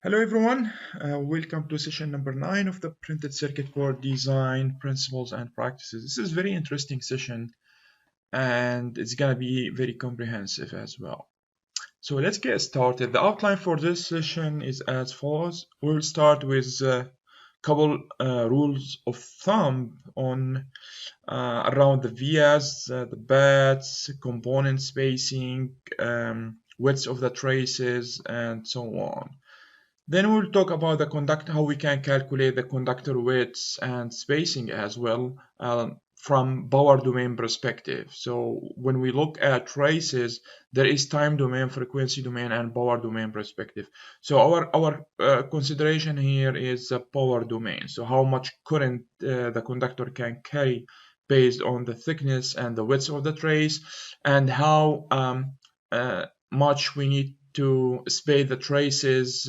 Hello everyone, welcome to session number 9 of the printed circuit board design principles and practices. This is a very interesting session and it's going to be very comprehensive as well. So let's get started. The outline for this session is as follows. We'll start with a couple rules of thumb on around the vias, the bats, component spacing, widths of the traces, and so on. Then we'll talk about the conductor, how we can calculate the conductor widths and spacing as well from power domain perspective. So when we look at traces, there is time domain, frequency domain, and power domain perspective. So our consideration here is the power domain. So how much current the conductor can carry based on the thickness and the width of the trace, and how much we need to space the traces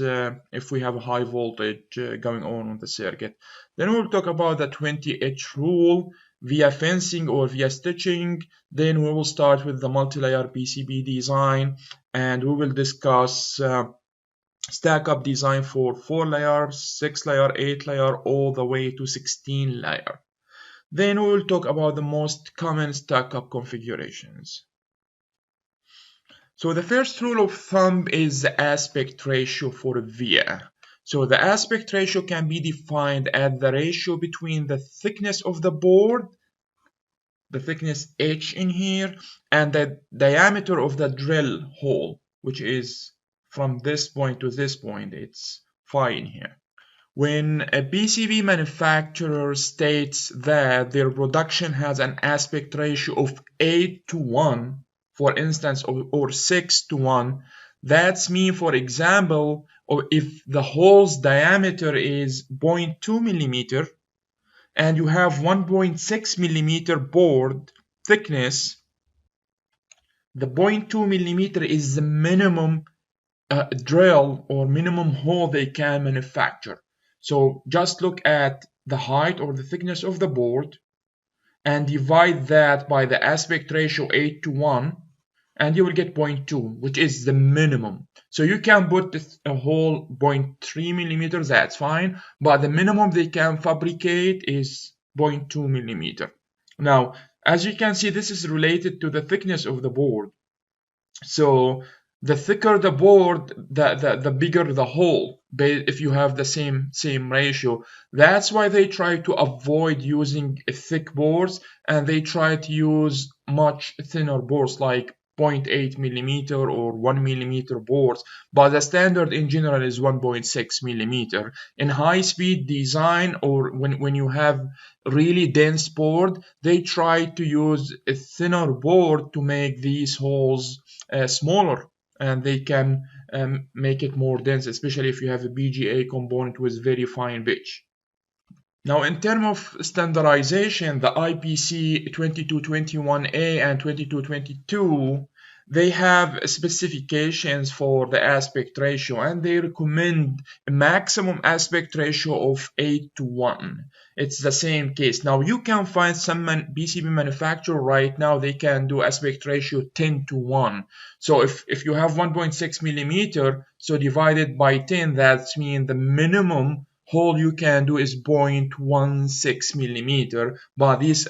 if we have a high voltage going on the circuit. Then we'll talk about the 20H rule via fencing or via stitching. Then we will start with the multi-layer PCB design, and we will discuss stack up design for 4 layers, 6 layer, 8 layer, all the way to 16 layer. Then we will talk about the most common stack up configurations. So the first rule of thumb is the aspect ratio for a via. So the aspect ratio can be defined as the ratio between the thickness of the board, the thickness H in here, and the diameter of the drill hole, which is from this point to this point. It's phi in here. When a PCB manufacturer states that their production has an aspect ratio of 8:1, for instance, or 6:1, that's mean, for example, or if the hole's diameter is 0.2 millimeter and you have 1.6 millimeter board thickness, the 0.2 millimeter is the minimum drill or minimum hole they can manufacture. So just look at the height or the thickness of the board and divide that by the aspect ratio 8:1, and you will get 0.2, which is the minimum. So you can put a hole 0.3 millimeters, that's fine, but the minimum they can fabricate is 0.2 millimeter. Now, as you can see, this is related to the thickness of the board. So the thicker the board, the bigger the hole, if you have the same ratio. That's why they try to avoid using thick boards, and they try to use much thinner boards like 0.8 millimeter or 1 millimeter boards, but the standard in general is 1.6 millimeter. In high speed design, or when you have really dense board, they try to use a thinner board to make these holes smaller, and they can make it more dense, especially if you have a BGA component with very fine pitch. Now, in terms of standardization, the IPC 2221A and 2222, they have specifications for the aspect ratio, and they recommend a maximum aspect ratio of 8:1. It's the same case. Now, you can find some PCB manufacturer right now, they can do aspect ratio 10:1. So if you have 1.6 millimeter, so divided by 10, that means the minimum hole you can do is 0.16 millimeter, but these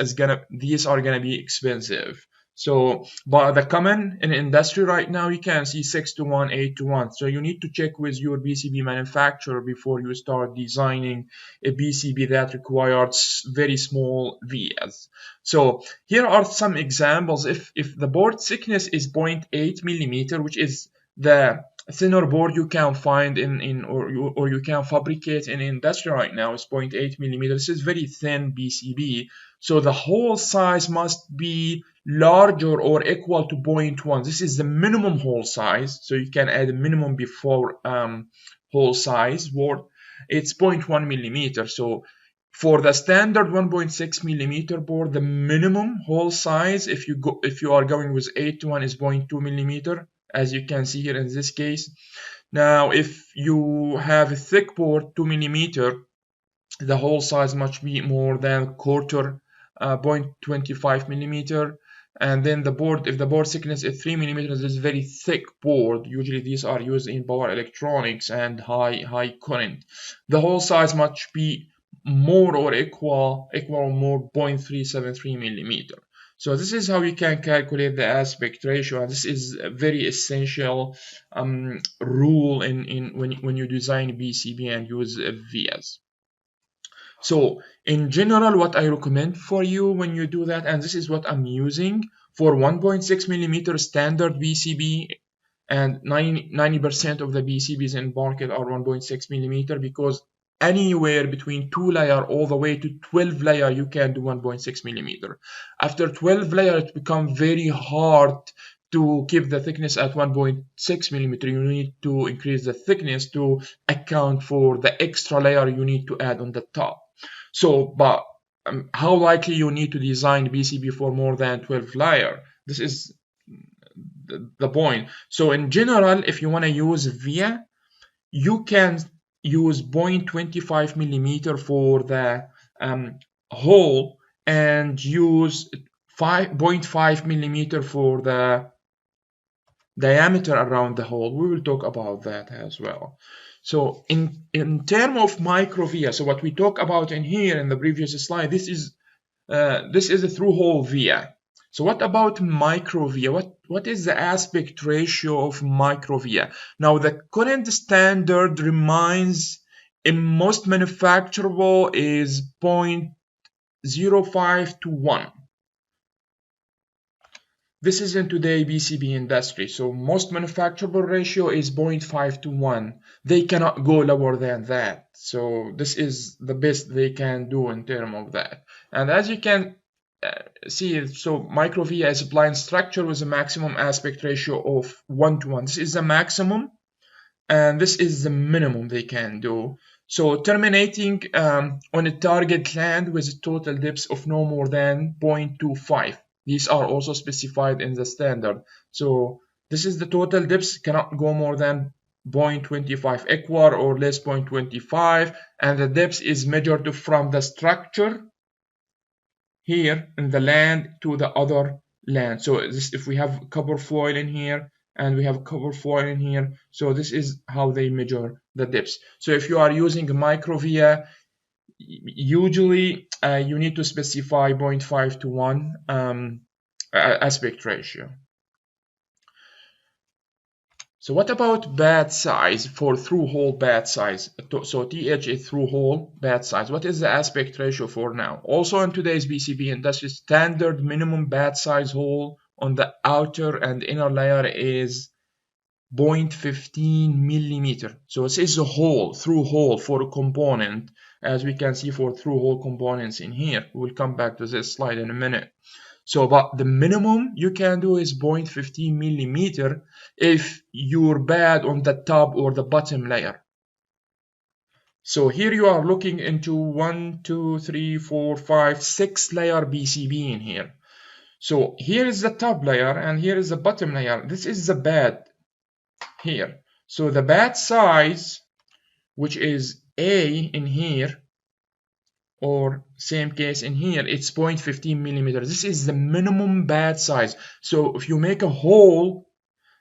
are gonna be expensive. So, but the common in industry right now, you can see 6:1, 8:1. So you need to check with your PCB manufacturer before you start designing a PCB that requires very small vias. So here are some examples. If the board thickness is 0.8 millimeter, which is the thinner board you can find or you can fabricate in industry right now, is 0.8 millimeters. This is very thin PCB, so the hole size must be larger or equal to 0.1. This is the minimum hole size, so you can add a minimum before hole size word. It's 0.1 millimeter. So for the standard 1.6 millimeter board, the minimum hole size, if you are going with 8:1, is 0.2 millimeter, as you can see here in this case. Now, if you have a thick board, 2 millimeter, the hole size must be more than quarter, 0.25 millimeter. And then the board, if the board thickness is 3 millimeters, this is very thick board. Usually these are used in power electronics and high current. The hole size must be more or equal or more 0.373 millimeter. So this is how you can calculate the aspect ratio, and this is a very essential rule when you design PCB and use vias. So in general, what I recommend for you when you do that, and this is what I'm using for 1.6 millimeter standard PCB, and 90% of the PCBs in market are 1.6 millimeter, because anywhere between 2 layer all the way to 12 layer you can do 1.6 millimeter. After 12 layer it becomes very hard to keep the thickness at 1.6 millimeter. You need to increase the thickness to account for the extra layer you need to add on the top. So, but how likely you need to design PCB for more than 12 layer? This is the point. So in general, if you want to use via, you can use 0.25 millimeter for the hole, and use 0.5 millimeter for the diameter around the hole. We will talk about that as well. So in terms of Microvia, so what we talk about in here in the previous slide, this is a through hole via. So what about Microvia? What is the aspect ratio of Microvia? Now the current standard remains in most manufacturable is 0.05 to 1. This is in today's PCB industry, so most manufacturable ratio is 0.5 to 1. They cannot go lower than that. So this is the best they can do in terms of that. And as you can see, so Microvia is a blind structure with a maximum aspect ratio of 1 to 1. This is the maximum, and this is the minimum they can do. So terminating on a target land with a total depth of no more than 0.25. These are also specified in the standard. So this is the total depth, cannot go more than 0.25 equal or less 0.25, and the depth is measured from the structure here in the land to the other land. So this, if we have copper foil in here and we have copper foil in here, so this is how they measure the depth. So if you are using Microvia, usually you need to specify 0.5 to 1 aspect ratio. So what about bad size for through hole bad size? So TH is through hole bad size. What is the aspect ratio for now? Also in today's PCB industry, standard minimum bad size hole on the outer and inner layer is 0.15 millimeter. So this is a hole, through hole for a component, as we can see for through hole components in here. We'll come back to this slide in a minute. So, but the minimum you can do is 0.15 millimeter if you're bad on the top or the bottom layer. So here you are looking into 1, 2, 3, 4, 5, 6 layer PCB in here. So here is the top layer and here is the bottom layer. This is the bad here. So the bad size, which is A in here, or same case in here, it's 0.15 millimeters. This is the minimum bad size. So if you make a hole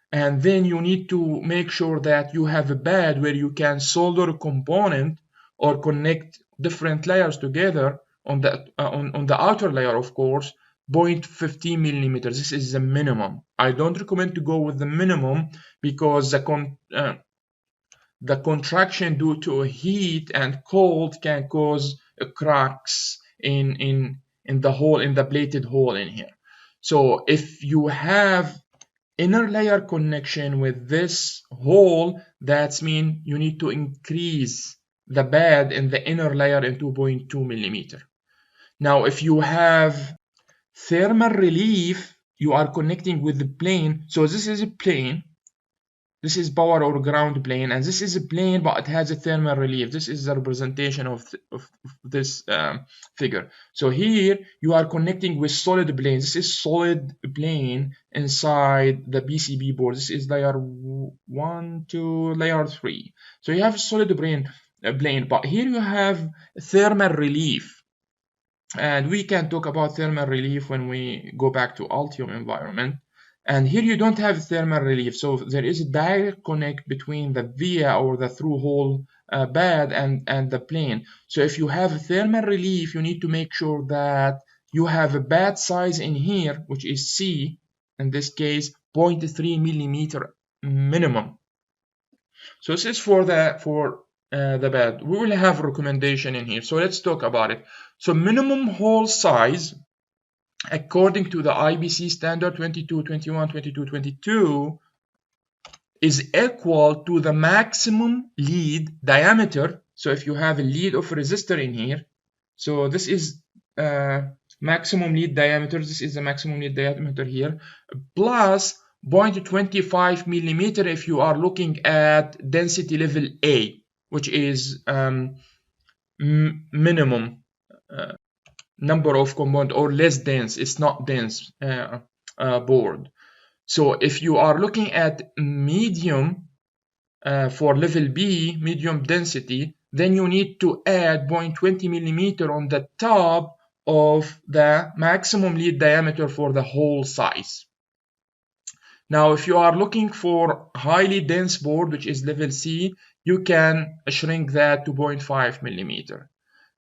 and then you need to make sure that you have a bed where you can solder a component or connect different layers together on the outer layer, of course, 0.15 millimeters. This is the minimum. I don't recommend to go with the minimum because the contraction due to heat and cold can cause cracks in the hole, in the plated hole in here. So if you have inner layer connection with this hole, that means you need to increase the bed in the inner layer in 2.2 millimeter. Now if you have thermal relief, you are connecting with the plane. So this is a plane, this is power or ground plane, and this is a plane but it has a thermal relief. This is the representation of this figure. So here you are connecting with solid plane. This is solid plane inside the PCB board. This is layer 1 to layer 3. So you have a solid plane, but here you have thermal relief. And we can talk about thermal relief when we go back to Altium environment. And here you don't have thermal relief, so there is a direct connect between the via or the through-hole bed and the plane. So if you have thermal relief, you need to make sure that you have a bed size in here, which is C, in this case, 0.3 millimeter minimum. So this is for the bed. We will have recommendation in here. So let's talk about it. So minimum hole size, according to the IBC standard 22, 21, 22, 22, is equal to the maximum lead diameter. So if you have a lead of a resistor in here, so this is maximum lead diameter, this is the maximum lead diameter here, plus 0.25 millimeter if you are looking at density level A, which is minimum number of component or less dense, it's not dense board. So if you are looking at medium for level B, medium density, then you need to add 0.20 millimeter on the top of the maximum lead diameter for the hole size. Now, if you are looking for highly dense board, which is level C, you can shrink that to 0.5 millimeter.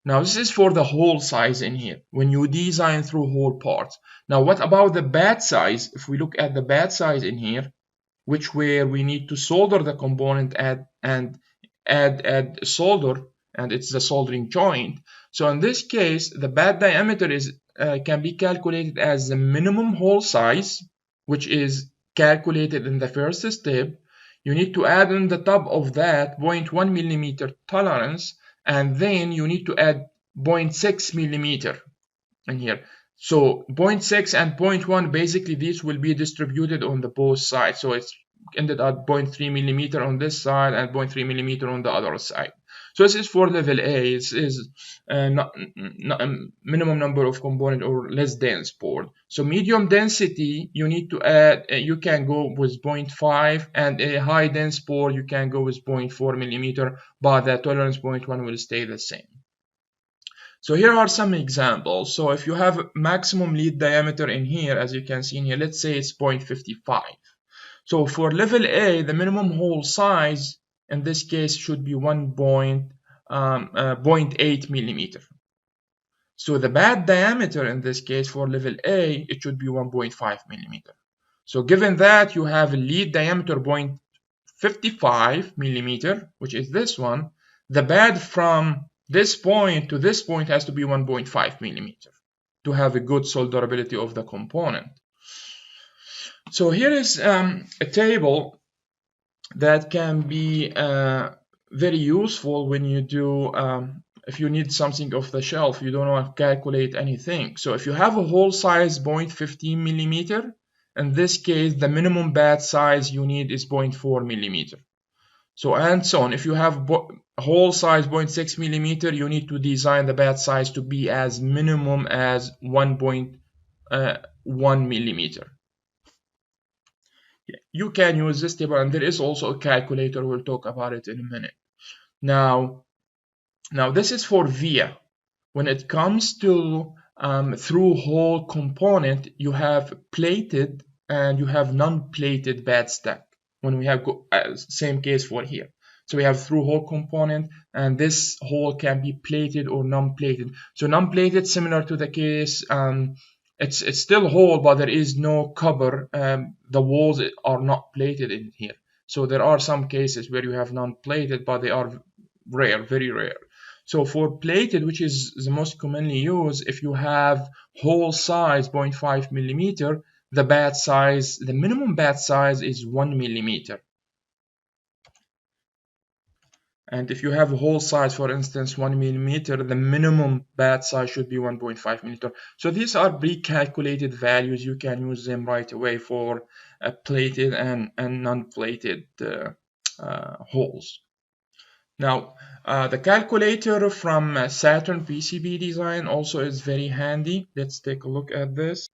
Now, this is for the hole size in here, when you design through hole parts. Now, what about the bed size? If we look at the bed size in here, where we need to solder the component and add solder, and it's the soldering joint. So in this case, the bed diameter can be calculated as the minimum hole size, which is calculated in the first step. You need to add on the top of that 0.1 millimeter tolerance, and then you need to add 0.6 millimeter in here. So 0.6 and 0.1, basically these will be distributed on the both sides. So it's ended at 0.3 millimeter on this side and 0.3 millimeter on the other side. So this is for level A. It is not minimum number of component or less dense board. So medium density, you need to add, you can go with 0.5, and a high dense board, you can go with 0.4 millimeter, but the tolerance 0.1 will stay the same. So here are some examples. So if you have maximum lead diameter in here, as you can see in here, let's say it's 0.55. So for level A, the minimum hole size in this case should be 0.8 millimeter. So the bed diameter in this case for level A, it should be 1.5 millimeter. So given that you have a lead diameter 0.55 millimeter, which is this one, the bed from this point to this point has to be 1.5 millimeter to have a good solderability of the component. So here is a table that can be very useful when you do, if you need something off the shelf, you don't want to calculate anything. So if you have a hole size 0.15 millimeter, in this case, the minimum bed size you need is 0.4 millimeter. So and so on. If you have hole size 0.6 millimeter, you need to design the bed size to be as minimum as 1.1 millimeter. You can use this table, and there is also a calculator. We'll talk about it in a minute. Now this is for via. When it comes to through hole component, you have plated and you have non-plated bed stack. When we have same case for here. So we have through hole component, and this hole can be plated or non-plated. So non-plated, similar to the case, it's still hole, but there is no cover. The walls are not plated in here. So there are some cases where you have non-plated, but they are rare, very rare. So for plated, which is the most commonly used, if you have hole size 0.5 millimeter, the bed size, the minimum bed size is 1 millimeter. And if you have a hole size, for instance, 1 millimeter, the minimum bed size should be 1.5 millimeter. So these are pre-calculated values. You can use them right away for plated and non-plated holes. Now, the calculator from Saturn PCB design also is very handy. Let's take a look at this.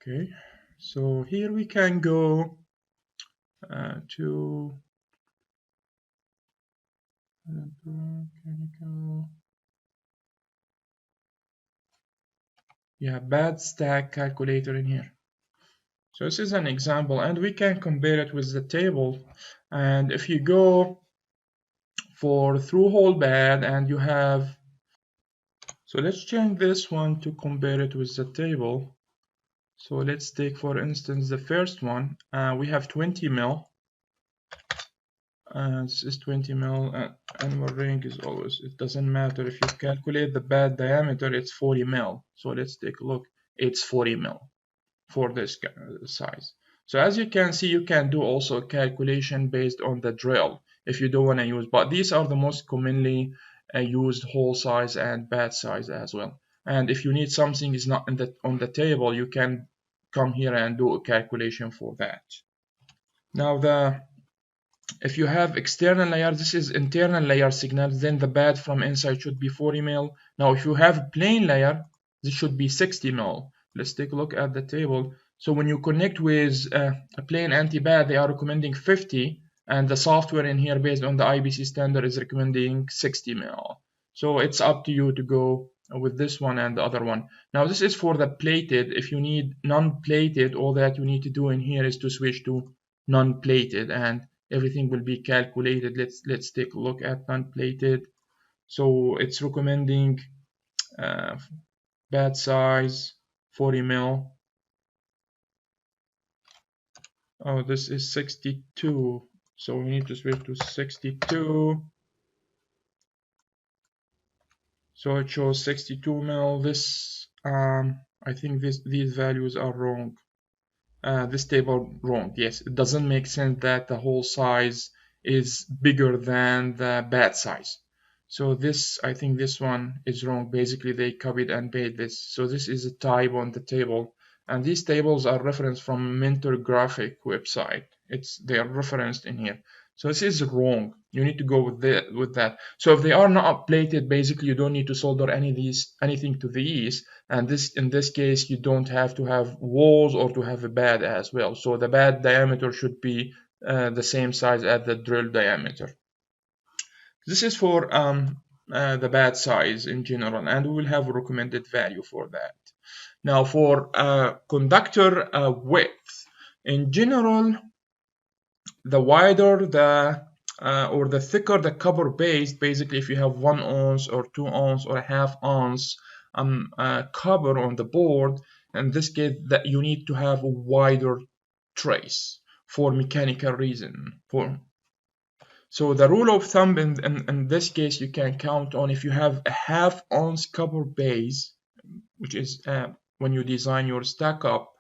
Okay, so here we can go to Yeah, bad stack calculator in here. So this is an example, and we can compare it with the table. And if you go for through hole bad and you have, so let's change this one to compare it with the table. So let's take for instance the first one. We have 20 mil. This is 20 mil. Annual ring is always, it doesn't matter if you calculate the bad diameter, it's 40 mil. So let's take a look. It's 40 mil for this size. So as you can see, you can do also a calculation based on the drill if you don't want to use, but these are the most commonly used hole size and bad size as well. And if you need something is not on the table, you can come here and do a calculation for that. Now if you have external layer, this is internal layer signal, then the bad from inside should be 40 mil. Now if you have plain layer, this should be 60 mil. Let's take a look at the table. So when you connect with a plain anti-bad, they are recommending 50, and the software in here based on the IBC standard is recommending 60 mil. So it's up to you to go with this one and the other one. Now this is for the plated. If you need non-plated, all that you need to do in here is to switch to non-plated, and everything will be calculated. Let's take a look at non-plated. So it's recommending bad size 40 mil. Oh, this is 62. So we need to switch to 62. So it shows 62 mil. This I think these values are wrong. This table wrong. Yes, it doesn't make sense that the hole size is bigger than the bad size. So this, I think this one is wrong. Basically, they copied and pasted this. So this is a type on the table, and these tables are referenced from Mentor Graphic website. They are referenced in here. So this is wrong. You need to go with that. So if they are not plated, basically you don't need to solder anything to these. And in this case, you don't have to have walls or to have a bad as well. So the bad diameter should be the same size as the drill diameter. This is for the bad size in general, and we will have a recommended value for that. Now for conductor width, in general, the wider or the thicker the copper base, basically if you have 1 ounce or 2 ounce or a half ounce copper on the board, in this case that you need to have a wider trace for mechanical reason. So the rule of thumb in this case, you can count on if you have a half ounce copper base, which is when you design your stack up,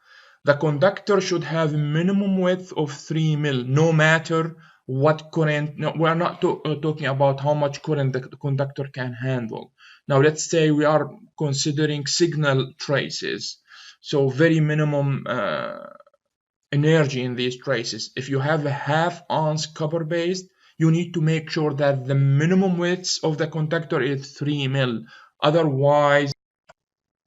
the conductor should have a minimum width of 3 mil, no matter what current. No, we're not talking about how much current the conductor can handle. Now let's say we are considering signal traces, so very minimum energy in these traces. If you have a half ounce copper base, you need to make sure that the minimum width of the conductor is 3 mil. Otherwise,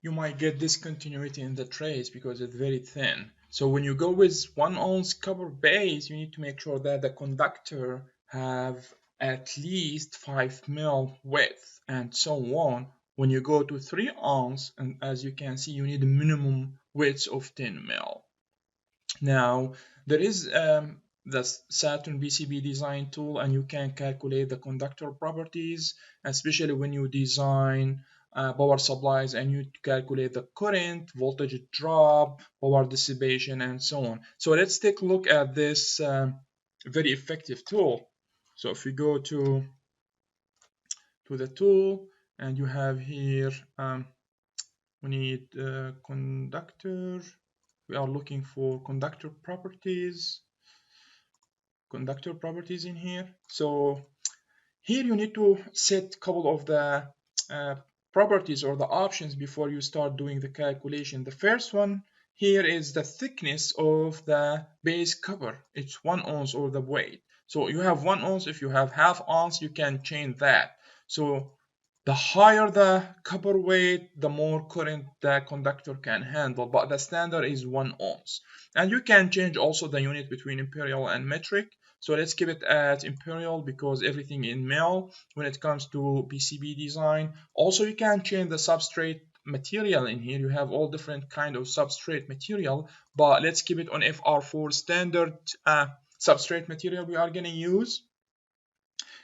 you might get discontinuity in the trace because it's very thin. So when you go with 1 ounce copper base, you need to make sure that the conductor have at least 5 mil width and so on. When you go to 3 ounce, and as you can see, you need a minimum width of 10 mil. Now there is the Saturn PCB design tool, and you can calculate the conductor properties, especially when you design power supplies and you calculate the current, voltage drop, power dissipation, and so on. So let's take a look at this very effective tool. So if we go to the tool, and you have here, we need conductor. We are looking for conductor properties in here. So here you need to set a couple of the properties or the options before you start doing the calculation. The first one here is the thickness of the base cover. It's 1 ounce or the weight. So you have 1 ounce. If you have half ounce, you can change that. So the higher the copper weight, the more current the conductor can handle, but the standard is 1 ounce. And you can change also the unit between imperial and metric. So let's keep it at Imperial because everything in mil when it comes to PCB design. Also, you can change the substrate material in here. You have all different kind of substrate material, but let's keep it on FR4 standard substrate material we are going to use.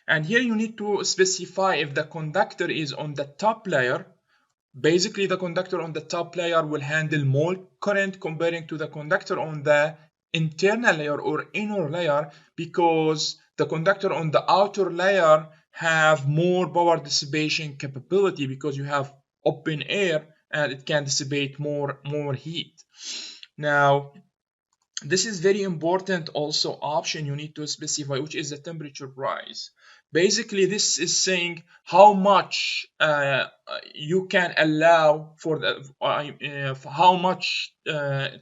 And here you need to specify if the conductor is on the top layer. Basically, the conductor on the top layer will handle more current comparing to the conductor on the internal layer or inner layer, because the conductor on the outer layer have more power dissipation capability because you have open air and it can dissipate more heat. Now, this is very important also option you need to specify, which is the temperature rise. Basically, this is saying how much you can allow for the how much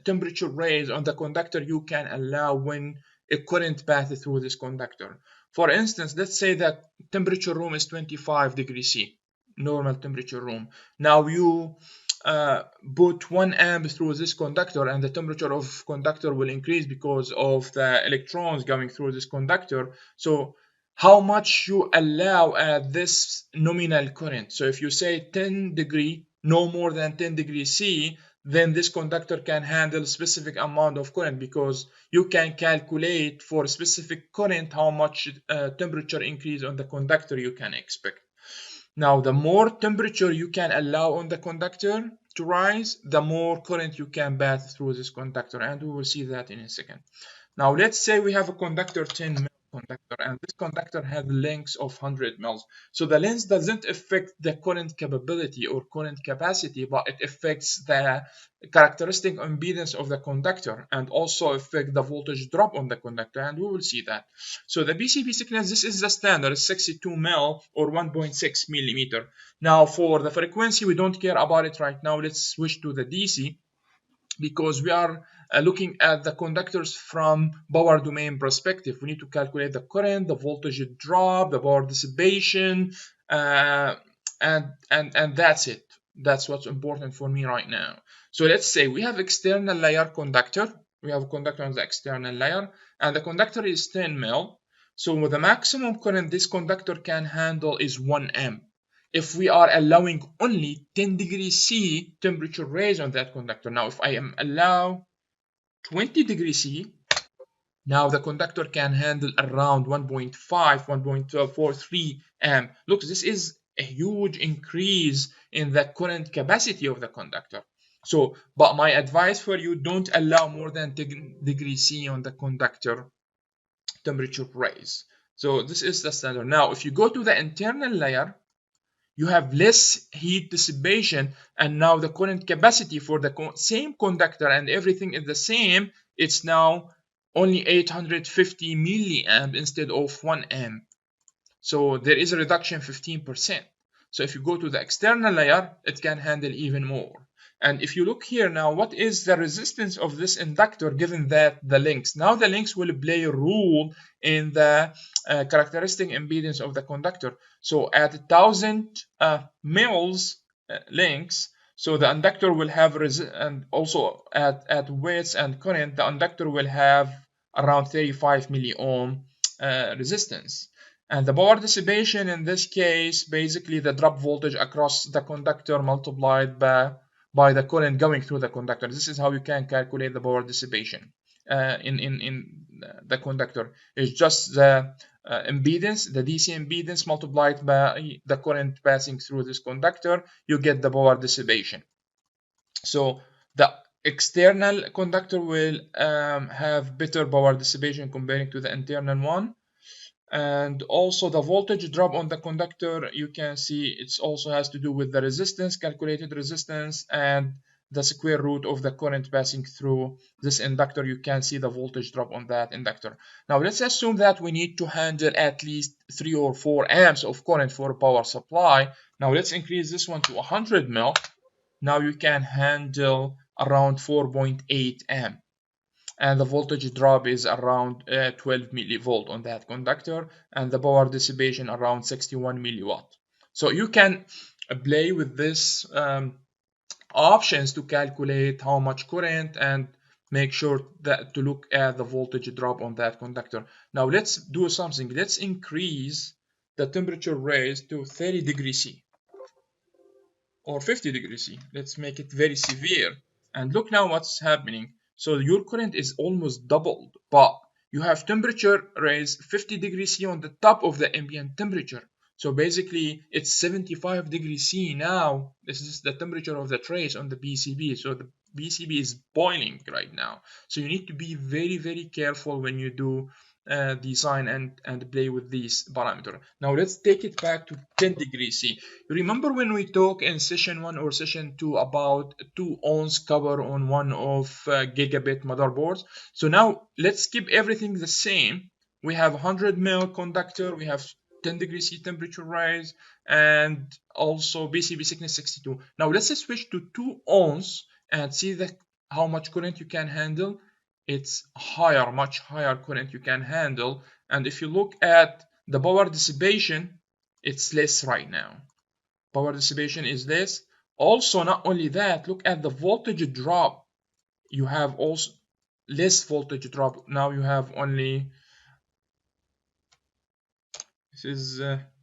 temperature raise on the conductor you can allow when a current passes through this conductor. For instance, let's say that temperature room is 25 degrees C, normal temperature room. Now you put 1 amp through this conductor, and the temperature of conductor will increase because of the electrons going through this conductor. So how much you allow at this nominal current. So if you say 10 degree, no more than 10 degrees C, then this conductor can handle specific amount of current, because you can calculate for specific current how much temperature increase on the conductor you can expect. Now, the more temperature you can allow on the conductor to rise, the more current you can pass through this conductor, and we will see that in a second. Now, let's say we have a conductor 10 mil conductor, and this conductor has lengths of 100 mils. So the length doesn't affect the current capability or current capacity, but it affects the characteristic impedance of the conductor and also affect the voltage drop on the conductor, and we will see that. So the PCB thickness, this is the standard, 62 mil or 1.6 millimeter. Now for the frequency, we don't care about it right now. Let's switch to the DC, because we are looking at the conductors from power domain perspective. We need to calculate the current, the voltage drop, the power dissipation, and that's it. That's what's important for me right now. So let's say we have external layer conductor. We have a conductor on the external layer, and the conductor is 10 mil. So the maximum current this conductor can handle is 1 amp. If we are allowing only 10 degrees C temperature raise on that conductor. Now, if I am allow 20 degrees C, now the conductor can handle around 1.5, 1.43 amp. Look, this is a huge increase in the current capacity of the conductor. So, but my advice for you, don't allow more than 10 degrees C on the conductor temperature raise. So this is the standard. Now, if you go to the internal layer, you have less heat dissipation, and now the current capacity for the same conductor and everything is the same. It's now only 850 milliamp instead of 1 amp. So there is a reduction 15%. So if you go to the external layer, it can handle even more. And if you look here now, what is the resistance of this inductor given that the links? Now the links will play a role in the characteristic impedance of the conductor. So at 1000 mils links, so the inductor will have, and also at width and current, the inductor will have around 35 milliohm resistance. And the power dissipation in this case, basically the drop voltage across the conductor multiplied by the current going through the conductor. This is how you can calculate the power dissipation in the conductor. It's just the impedance, the DC impedance multiplied by the current passing through this conductor. You get the power dissipation. So the external conductor will have better power dissipation comparing to the internal one. And also the voltage drop on the conductor, you can see it also has to do with the resistance, calculated resistance, and the square root of the current passing through this inductor. You can see the voltage drop on that inductor. Now let's assume that we need to handle at least 3 or 4 amps of current for power supply. Now let's increase this one to 100 mil. Now you can handle around 4.8 amp. And the voltage drop is around 12 millivolt on that conductor, and the power dissipation around 61 milliwatt. So you can play with this options to calculate how much current and make sure that to look at the voltage drop on that conductor. Now let's do something. Let's increase the temperature raise to 30 degrees C or 50 degrees C. Let's make it very severe. And look now what's happening. So your current is almost doubled, but you have temperature raise 50 degrees C on the top of the ambient temperature. So basically it's 75 degrees C now. This is the temperature of the trace on the PCB. So the PCB is boiling right now. So you need to be very, very careful when you do design and play with these parameters. Now let's take it back to 10 degrees C. Remember when we talked in session 1 or session 2 about 2 ounce cover on one of gigabit motherboards? So now let's keep everything the same. We have 100 mil conductor, we have 10 degrees C temperature rise, and also PCB thickness 62. Now let's switch to 2 ounce and see that how much current you can handle. It's higher, much higher current you can handle. And if you look at the power dissipation, it's less right now. Power dissipation is less. Also, not only that, look at the voltage drop. You have also less voltage drop. Now you have only, this is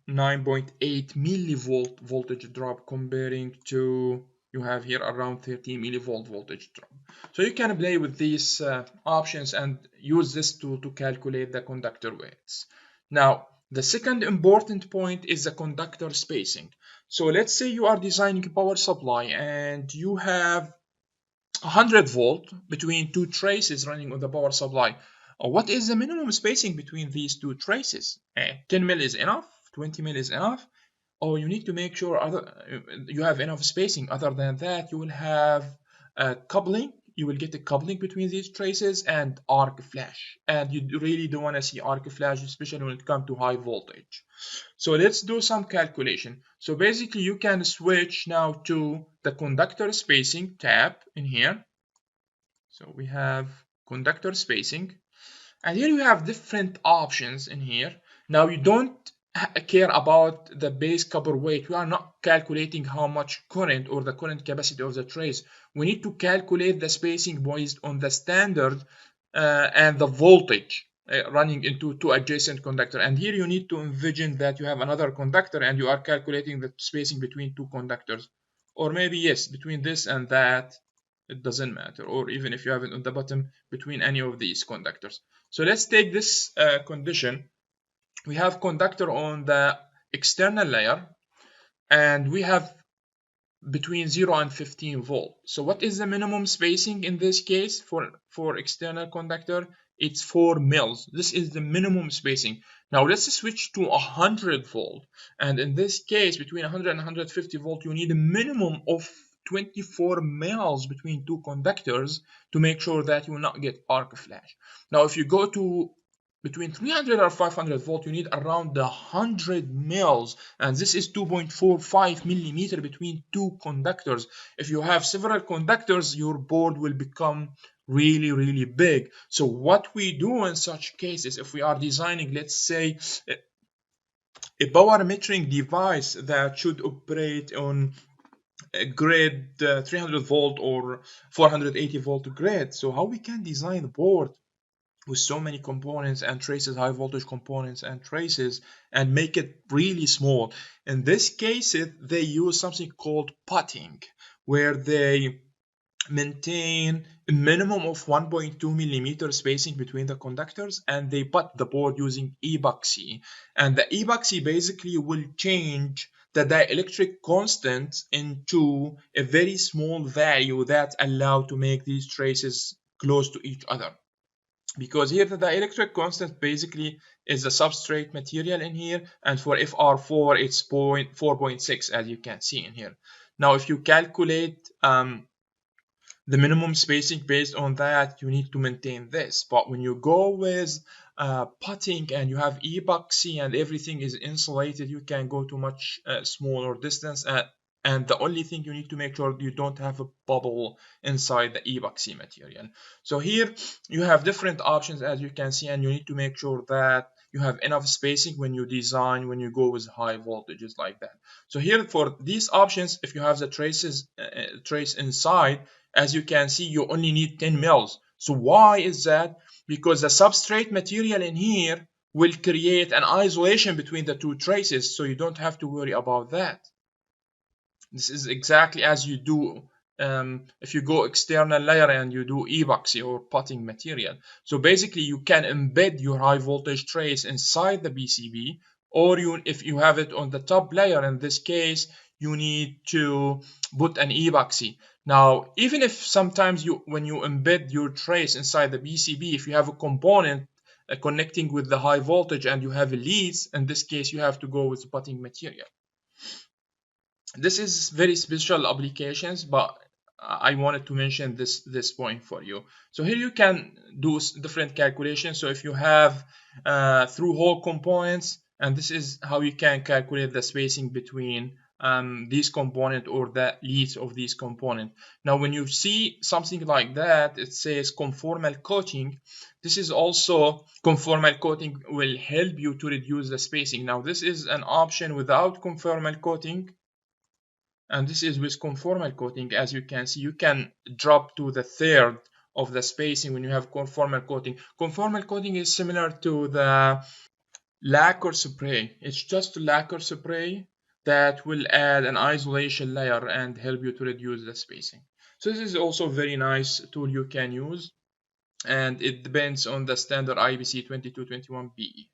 9.8 millivolt voltage drop comparing to you have here around 13 millivolt voltage drop. So you can play with these options and use this to calculate the conductor widths. Now, the second important point is the conductor spacing. So let's say you are designing a power supply and you have 100 volt between two traces running on the power supply. What is the minimum spacing between these two traces? 10 mil is enough? 20 mil is enough? Or you need to make sure you have enough spacing. Other than that, you will have coupling. You will get a coupling between these traces and arc flash. And you really don't want to see arc flash, especially when it comes to high voltage. So let's do some calculation. So basically, you can switch now to the conductor spacing tab in here. So we have conductor spacing. And here you have different options in here. Now you don't care about the base copper weight. We are not calculating how much current or the current capacity of the trace. We need to calculate the spacing based on the standard and the voltage running into two adjacent conductors. And here you need to envision that you have another conductor and you are calculating the spacing between two conductors. Or maybe yes, between this and that, it doesn't matter. Or even if you have it on the bottom, between any of these conductors. So let's take this condition. We have conductor on the external layer and we have between 0 and 15 volt. So what is the minimum spacing in this case for external conductor? It's 4 mils. This is the minimum spacing. Now let's switch to 100 volt. And in this case, between 100 and 150 volt, you need a minimum of 24 mils between two conductors to make sure that you will not get arc flash. Now if you go to between 300 or 500 volt, you need around 100 mils, and this is 2.45 millimeter between two conductors. If you have several conductors, your board will become really, really big. So what we do in such cases, if we are designing, let's say, a power metering device that should operate on a grid 300 volt or 480 volt grid, so how we can design the board with so many components and traces, high voltage components and traces, and make it really small. In this case, they use something called putting, where they maintain a minimum of 1.2 millimeter spacing between the conductors, and they put the board using epoxy. And the epoxy basically will change the dielectric constant into a very small value that allow to make these traces close to each other. Because here the dielectric constant basically is the substrate material in here, and for FR4 it's 4.6 as you can see in here. Now if you calculate the minimum spacing based on that, you need to maintain this. But when you go with putting and you have epoxy and everything is insulated, you can go to much smaller distance. And the only thing you need to make sure you don't have a bubble inside the epoxy material. So here you have different options as you can see, and you need to make sure that you have enough spacing when you design, when you go with high voltages like that. So here for these options, if you have the trace inside, as you can see, you only need 10 mils. So why is that? Because the substrate material in here will create an isolation between the two traces, so you don't have to worry about that. This is exactly as you do if you go external layer and you do epoxy or potting material. So basically you can embed your high voltage trace inside the PCB, or if you have it on the top layer, in this case you need to put an epoxy. Now even if sometimes when you embed your trace inside the PCB, if you have a component connecting with the high voltage and you have leads, in this case you have to go with the potting material. This is very special applications, but I wanted to mention this point for you. So here you can do different calculations. So if you have through-hole components, and this is how you can calculate the spacing between these components or the leads of these components. Now when you see something like that, it says conformal coating. This is also conformal coating will help you to reduce the spacing. Now this is an option without conformal coating, and this is with conformal coating. As you can see, you can drop to the third of the spacing when you have conformal coating. Conformal coating is similar to the lacquer spray. It's just lacquer spray that will add an isolation layer and help you to reduce the spacing. So this is also a very nice tool you can use, and it depends on the standard IBC 2221BE.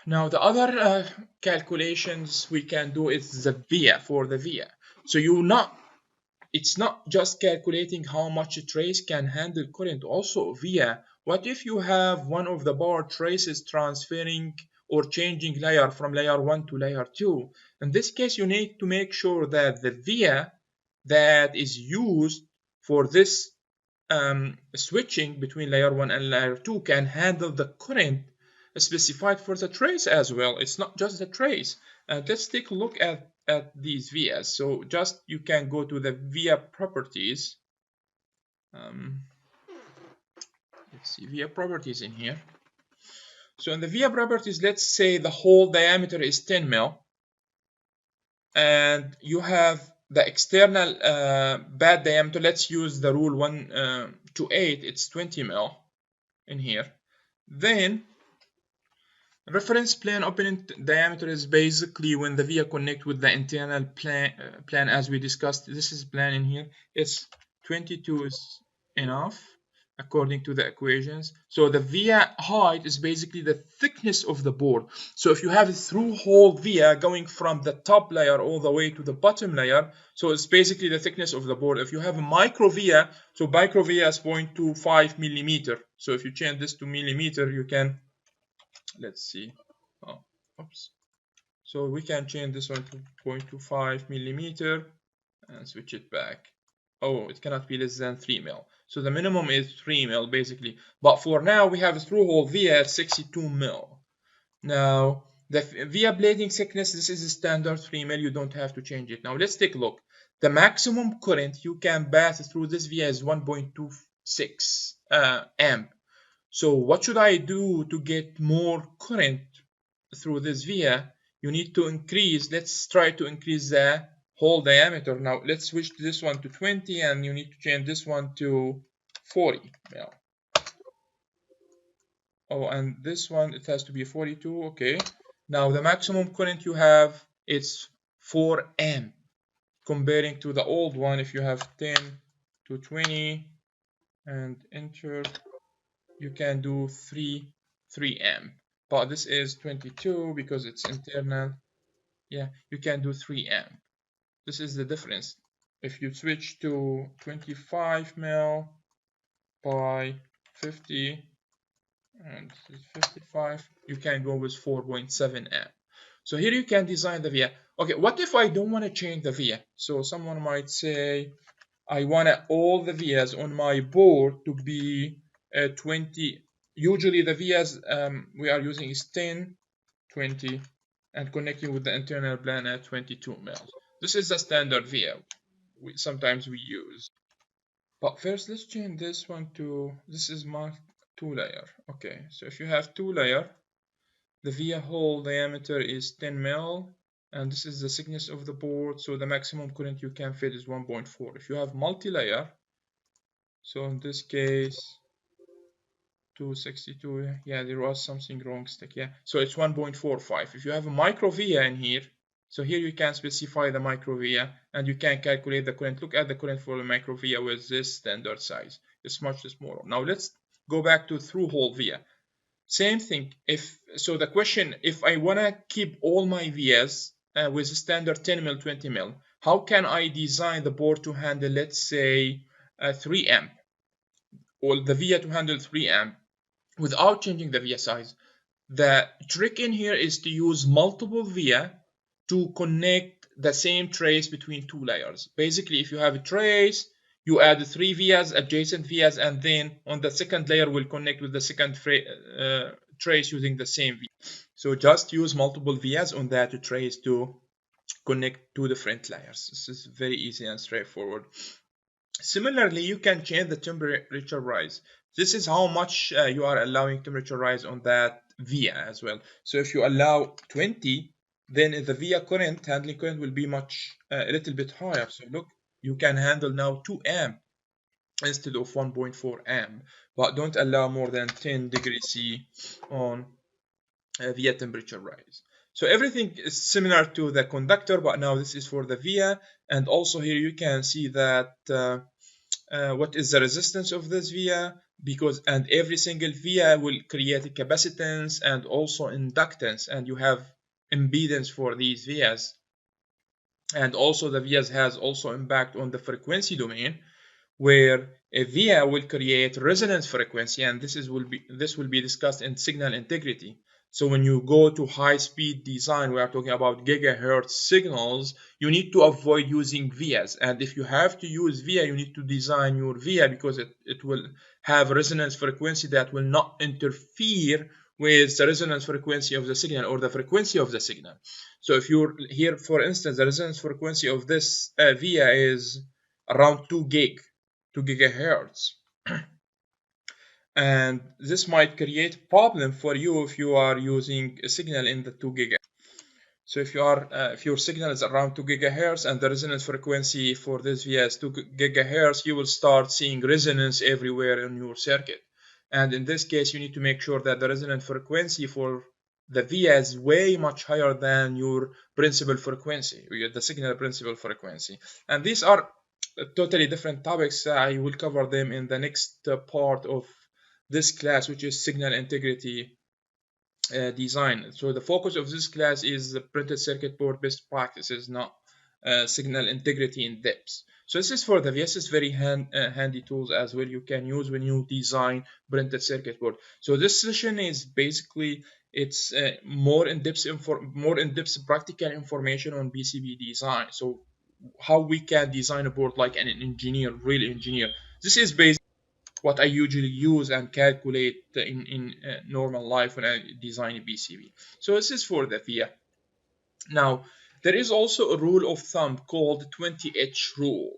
Now the other calculations we can do is the via for the via. So it's not just calculating how much a trace can handle current, also via. What if you have one of the bar traces transferring or changing layer from layer 1 to layer 2? In this case, you need to make sure that the via that is used for this switching between layer 1 and layer 2 can handle the current specified for the trace as well. It's not just the trace. Let's take a look at these vias. So just you can go to the via properties. Let's see via properties in here. So in the via properties, let's say the hole diameter is 10 mil, and you have the external bad diameter. Let's use the rule 1 to 8. It's 20 mil in here. Then reference plane opening diameter is basically when the via connect with the internal plane as we discussed. This is plane in here. It's 22 is enough according to the equations. So the via height is basically the thickness of the board. So if you have a through hole via going from the top layer all the way to the bottom layer, so it's basically the thickness of the board. If you have a microvia, so microvia is 0.25 millimeter. So if you change this to millimeter, you can, let's see, oops. So we can change this one to 0.25 millimeter and switch it back. Oh, it cannot be less than 3 mil. So the minimum is 3 mil basically. But for now, we have a through hole via at 62 mil. Now, the via blading thickness, this is a standard 3 mil. You don't have to change it. Now, let's take a look. The maximum current you can pass through this via is 1.26 amp. So what should I do to get more current through this via? You need to increase, let's try to increase the hole diameter. Now let's switch this one to 20, and you need to change this one to 40 mil. Oh, and this one, it has to be 42. Okay. Now the maximum current you have is 4 amp, comparing to the old one. If you have 10 to 20 and enter, you can do 3 amp. But this is 22 because it's internal. Yeah, you can do 3 amp. This is the difference. If you switch to 25 mil by 50 and 55, you can go with 4.7 amp. So here you can design the via. Okay, what if I don't want to change the via? So someone might say, I want all the vias on my board to be 20. Usually the vias we are using is 10, 20, and connecting with the internal plane at 22 mils. This is the standard via sometimes we use. But first, let's change this one to, this is my 2 layer. Okay, so if you have 2 layer, the via hole diameter is 10 mil, and this is the thickness of the board, so the maximum current you can fit is 1.4. If you have multi-layer, So in this case, 262, yeah, there was something wrong stick, yeah. So it's 1.45. If you have a Microvia in here, so here you can specify the Microvia and you can calculate the current. Look at the current for the Microvia with this standard size. It's much smaller. Now let's go back to through-hole via. Same thing. So the question, if I wanna keep all my vias with standard 10 mil, 20 mil, how can I design the board to handle, let's say, 3 amp, or the via to handle 3 amp without changing the via size? The trick in here is to use multiple via to connect the same trace between two layers. Basically, if you have a trace, you add 3 vias, adjacent vias, and then on the second layer will connect with the second trace using the same via. So just use multiple vias on that trace to connect two different layers. This is very easy and straightforward. Similarly, you can change the temperature rise. This is how much you are allowing temperature rise on that via as well. So if you allow 20, then the via current, handling current will be much a little bit higher. So look, you can handle now 2 amp instead of 1.4 amp, but don't allow more than 10 degrees C on via temperature rise. So everything is similar to the conductor, but now this is for the via. And also here you can see that what is the resistance of this via, and every single via will create a capacitance and also inductance, and you have impedance for these vias. And also the vias has also impact on the frequency domain, where a via will create resonance frequency, and this will be discussed in signal integrity. So when you go to high-speed design, we are talking about gigahertz signals, you need to avoid using vias. And if you have to use via, you need to design your via because it will have resonance frequency that will not interfere with the resonance frequency of the signal or the frequency of the signal. So if you're here, for instance, the resonance frequency of this via is around 2 gigahertz. And this might create problem for you if you are using a signal in the 2 gigahertz. So if your signal is around 2 gigahertz and the resonance frequency for this via is 2 gigahertz, you will start seeing resonance everywhere in your circuit. And in this case, you need to make sure that the resonance frequency for the via is way much higher than your principal frequency, the signal principal frequency. And these are totally different topics. I will cover them in the next part of this class, which is signal integrity design. So the focus of this class is the printed circuit board best practices, not signal integrity in depth. So this is for the VS, very handy tools as well you can use when you design printed circuit board. So this session is basically it's more in-depth practical information on PCB design. So how we can design a board like an engineer, real engineer. This is basically what I usually use and calculate in normal life when I design a PCB. So this is for the VIA. Now, there is also a rule of thumb called 20H rule.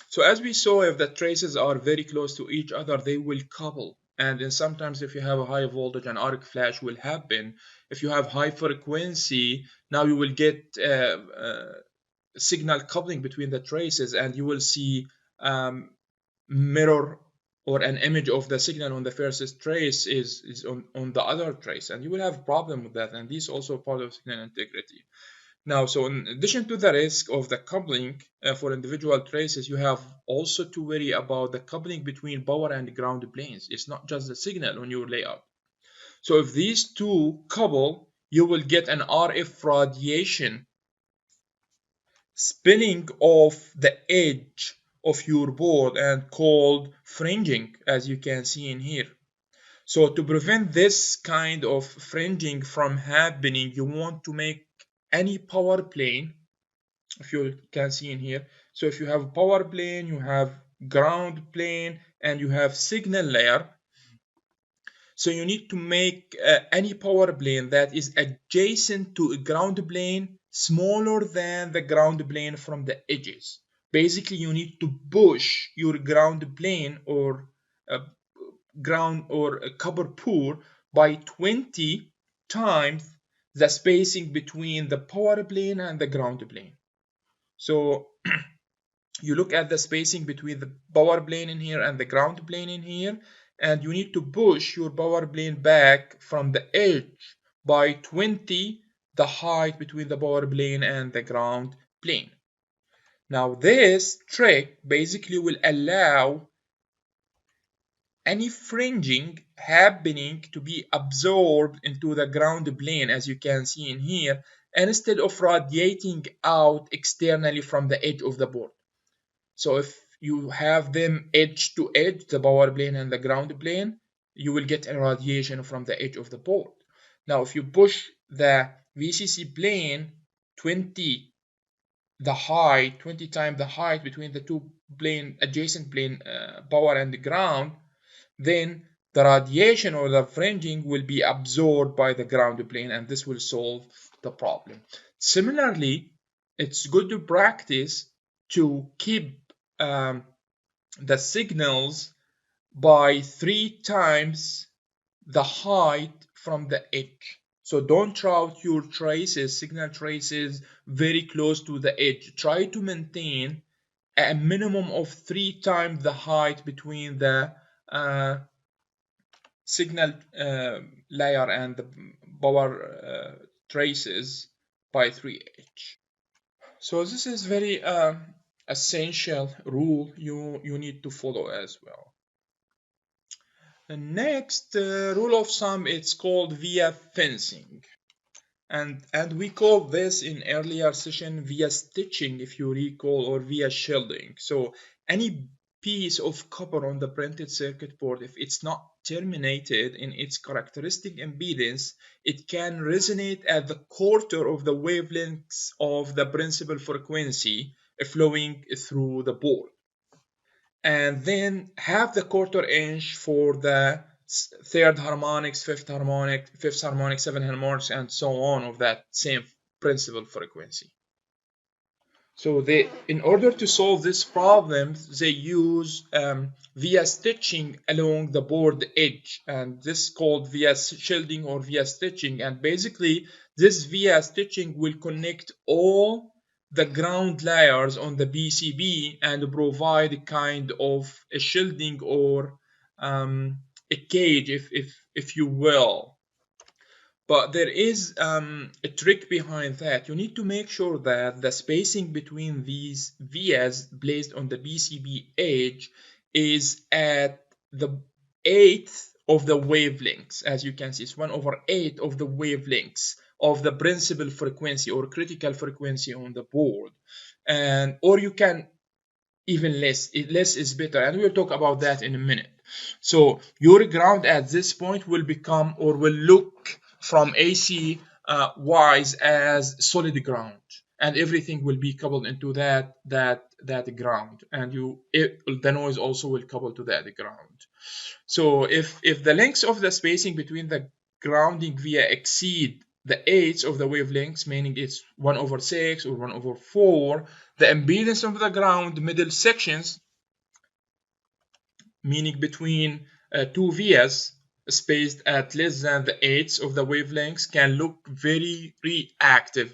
So as we saw, if the traces are very close to each other, they will couple. And then sometimes if you have a high voltage, an arc flash will happen. If you have high frequency, now you will get signal coupling between the traces, and you will see mirror or an image of the signal on the first trace is on the other trace, and you will have a problem with that, and this is also part of signal integrity. Now, so in addition to the risk of the coupling for individual traces, you have also to worry about the coupling between power and ground planes. It's not just the signal on your layout. So if these two couple, you will get an RF radiation spinning off the edge of your board and called fringing, as you can see in here. So to prevent this kind of fringing from happening, you want to make any power plane, if you can see in here. So if you have power plane, you have ground plane, and you have signal layer. So you need to make any power plane that is adjacent to a ground plane smaller than the ground plane from the edges. Basically, you need to push your ground plane or ground or a copper pure by 20 times the spacing between the power plane and the ground plane. So you look at the spacing between the power plane in here and the ground plane in here, and you need to push your power plane back from the edge by 20 the height between the power plane and the ground plane. Now this trick basically will allow any fringing happening to be absorbed into the ground plane, as you can see in here, instead of radiating out externally from the edge of the board. So if you have them edge to edge, the power plane and the ground plane, you will get a radiation from the edge of the board. Now if you push the VCC plane 20 times the height between the two adjacent plane power and the ground, then the radiation or the fringing will be absorbed by the ground plane, and this will solve the problem. Similarly, it's good to practice to keep the signals by 3 times the height from the edge. So don't route your signal traces very close to the edge. Try to maintain a minimum of 3 times the height between the signal layer and the power traces by 3H. So this is very essential rule you need to follow as well. The next rule of thumb, it's called via fencing. And we call this in earlier session via stitching, if you recall, or via shielding. So any piece of copper on the printed circuit board, if it's not terminated in its characteristic impedance, it can resonate at the quarter of the wavelengths of the principal frequency flowing through the board, and then have the quarter inch for the third harmonics, fifth harmonic, seventh harmonics, and so on of that same principal frequency. So in order to solve this problem, they use via stitching along the board edge, and this is called via shielding or via stitching. And basically, this via stitching will connect all the ground layers on the PCB and provide a kind of a shielding or a cage, if you will. But there is a trick behind that. You need to make sure that the spacing between these vias placed on the PCB edge is at the 1/8 of the wavelengths. As you can see, it's 1/8 of the wavelengths of the principal frequency or critical frequency on the board. Or you can even less. Less is better, and we'll talk about that in a minute. So your ground at this point will become, or will look from AC wise, as solid ground, and everything will be coupled into that ground, and the noise also will couple to that ground. So if the lengths of the spacing between the grounding via exceed the 1/8 of the wavelengths, meaning it's 1/6 or 1/4, the impedance of the ground middle sections, meaning between two vias spaced at less than the 1/8 of the wavelengths, can look very reactive.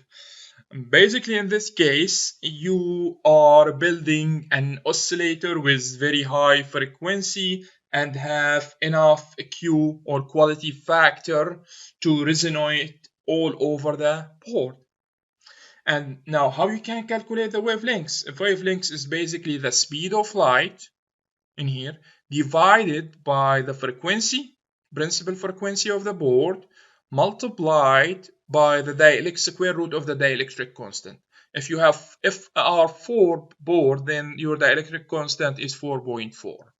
Basically, in this case, you are building an oscillator with very high frequency and have enough Q or quality factor to resonate all over the board. And now, how you can calculate the wavelengths? Wavelengths is basically the speed of light in here divided by the frequency, principal frequency of the board, multiplied by the square root of the dielectric constant. If you have FR4 board, then your dielectric constant is 4.4.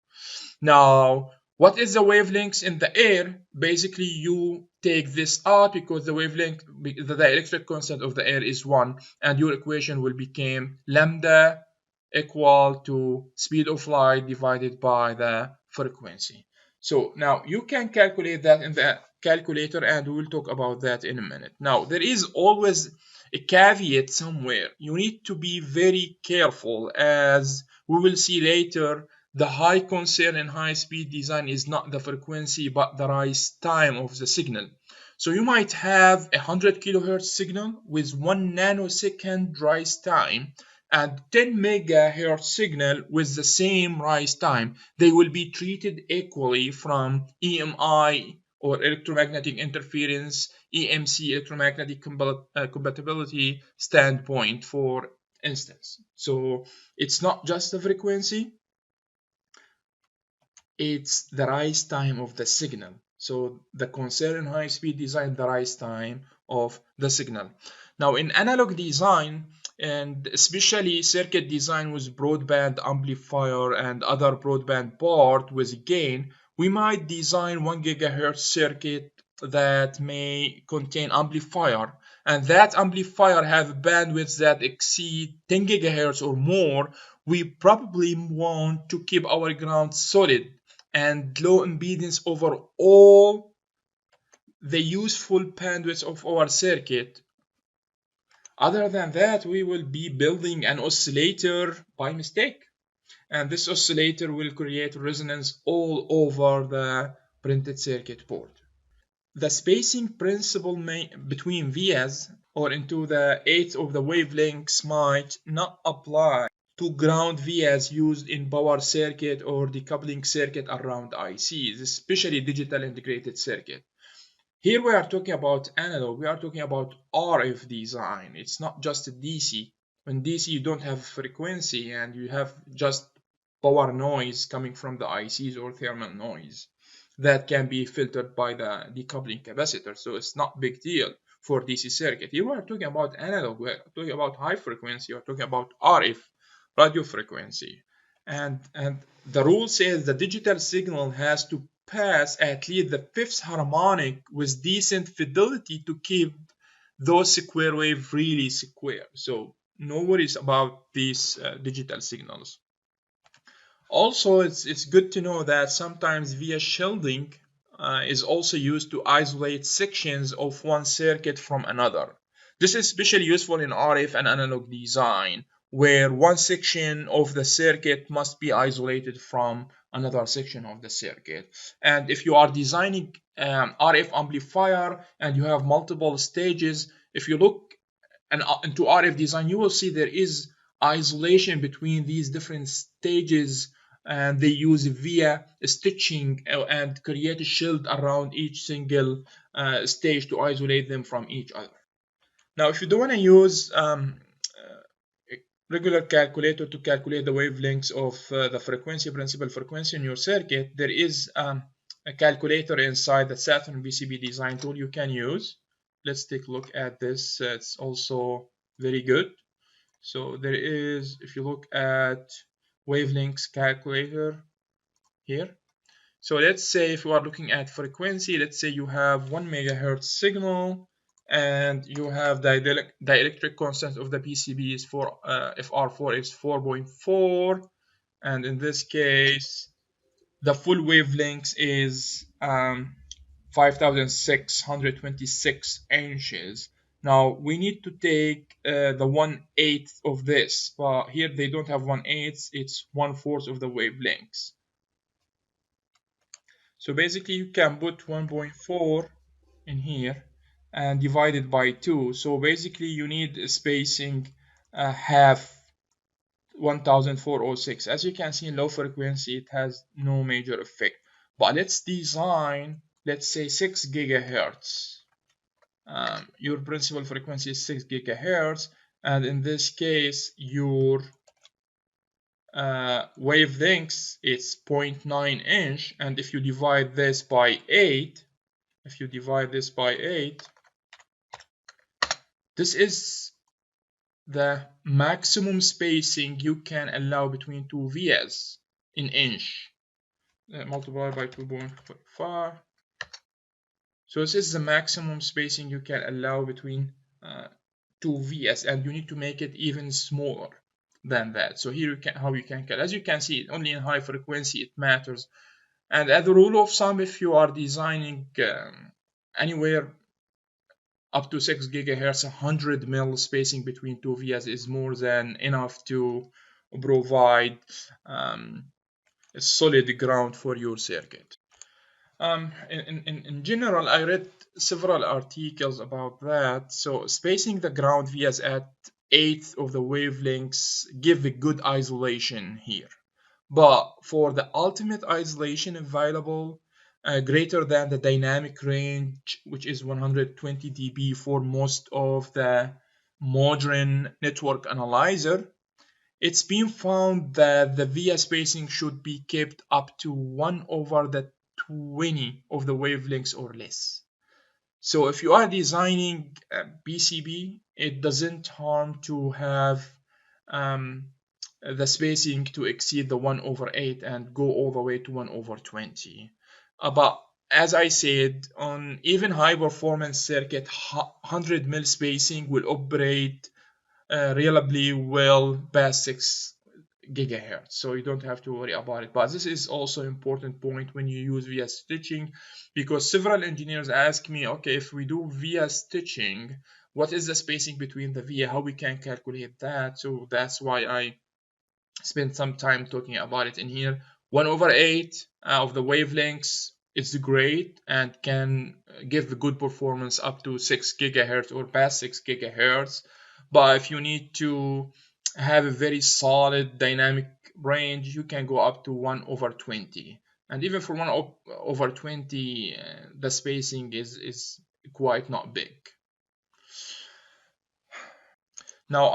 Now, what is the wavelengths in the air? Basically, you take this out because the dielectric constant of the air is 1, and your equation will become lambda equal to speed of light divided by the frequency. So now you can calculate that in the calculator, and we'll talk about that in a minute. Now, there is always a caveat somewhere. You need to be very careful, as we will see later. The high concern in high-speed design is not the frequency, but the rise time of the signal. So you might have a 100 kilohertz signal with 1 nanosecond rise time, and 10 megahertz signal with the same rise time. They will be treated equally from EMI or electromagnetic interference, EMC electromagnetic compatibility standpoint, for instance. So it's not just the frequency, it's the rise time of the signal. So the concern in high speed design, the rise time of the signal. Now in analog design, and especially circuit design with broadband amplifier and other broadband part with gain, we might design 1 gigahertz circuit that may contain amplifier, and that amplifier have bandwidth that exceed 10 gigahertz or more. We probably want to keep our ground solid and low impedance over all the useful bandwidth of our circuit. Other than that, we will be building an oscillator by mistake, and this oscillator will create resonance all over the printed circuit board. The spacing principle between vias or into the eighth of the wavelengths might not apply to ground vias used in power circuit or decoupling circuit around ICs, especially digital integrated circuit. Here we are talking about analog, we are talking about RF design. It's not just DC. In DC you don't have frequency and you have just power noise coming from the ICs or thermal noise that can be filtered by the decoupling capacitor. So it's not big deal for DC circuit. Here we are talking about analog, we're talking about high frequency, we're talking about RF, radio frequency. And the rule says the digital signal has to pass at least the fifth harmonic with decent fidelity to keep those square wave really square. So no worries about these digital signals. Also, it's good to know that sometimes via shielding is also used to isolate sections of one circuit from another. This is especially useful in RF and analog design, where one section of the circuit must be isolated from another section of the circuit. And if you are designing RF amplifier and you have multiple stages, if you look into RF design, you will see there is isolation between these different stages, and they use via stitching and create a shield around each single stage to isolate them from each other. Now, if you don't want to use regular calculator to calculate the wavelengths of the frequency, principal frequency in your circuit, there is a calculator inside the Saturn PCB design tool you can use. Let's take a look at this. It's also very good. So there is, if you look at wavelengths calculator here. So let's say if you are looking at frequency, let's say you have 1 megahertz signal and you have the dielectric constant of the PCB is for FR4 is 4.4, and in this case the full wavelength is 5626 inches. Now we need to take the 1/8 of this, but here they don't have 1/8, it's 1/4 of the wavelengths. So basically you can put 1.4 in here and divide it by 2. So basically you need a spacing half 1406. As you can see in low frequency it has no major effect. But let's design, let's say 6 gigahertz. Your principal frequency is 6 gigahertz, and in this case your wavelength is 0.9 inch, and if you divide this by 8, this is the maximum spacing you can allow between two vias in inch. Multiply by 2.5. So this is the maximum spacing you can allow between two vias, and you need to make it even smaller than that. So here you can, how you can, as you can see, only in high frequency it matters. And as a rule of thumb, if you are designing anywhere up to 6 gigahertz, 100 mil spacing between two vias is more than enough to provide a solid ground for your circuit. In general, I read several articles about that. So spacing the ground vias at 1/8 of the wavelengths give a good isolation here. But for the ultimate isolation available, greater than the dynamic range, which is 120 dB for most of the modern network analyzer, it's been found that the via spacing should be kept up to 1/20 of the wavelengths or less. So if you are designing a PCB, it doesn't harm to have the spacing to exceed the 1/8 and go all the way to 1/20. But as I said, on even high performance circuit, 100 mil spacing will operate reliably well past 6 gigahertz, so you don't have to worry about it. But this is also an important point when you use via stitching, because several engineers ask me, okay, if we do via stitching, what is the spacing between the via, how we can calculate that? So that's why I spent some time talking about it in here. 1/8 of the wavelengths is great and can give good performance up to 6 gigahertz or past 6 gigahertz. But if you need to have a very solid dynamic range, you can go up to 1/20. And even for 1/20, the spacing is quite not big. Now,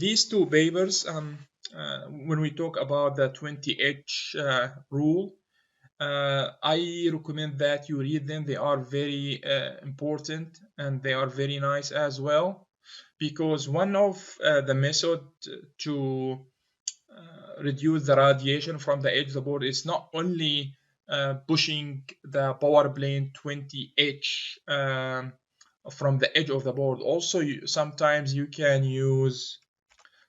these two papers, when we talk about the 20H rule, I recommend that you read them. They are very important and they are very nice as well, because one of the method to reduce the radiation from the edge of the board is not only pushing the power plane 20H from the edge of the board. Also, sometimes you can use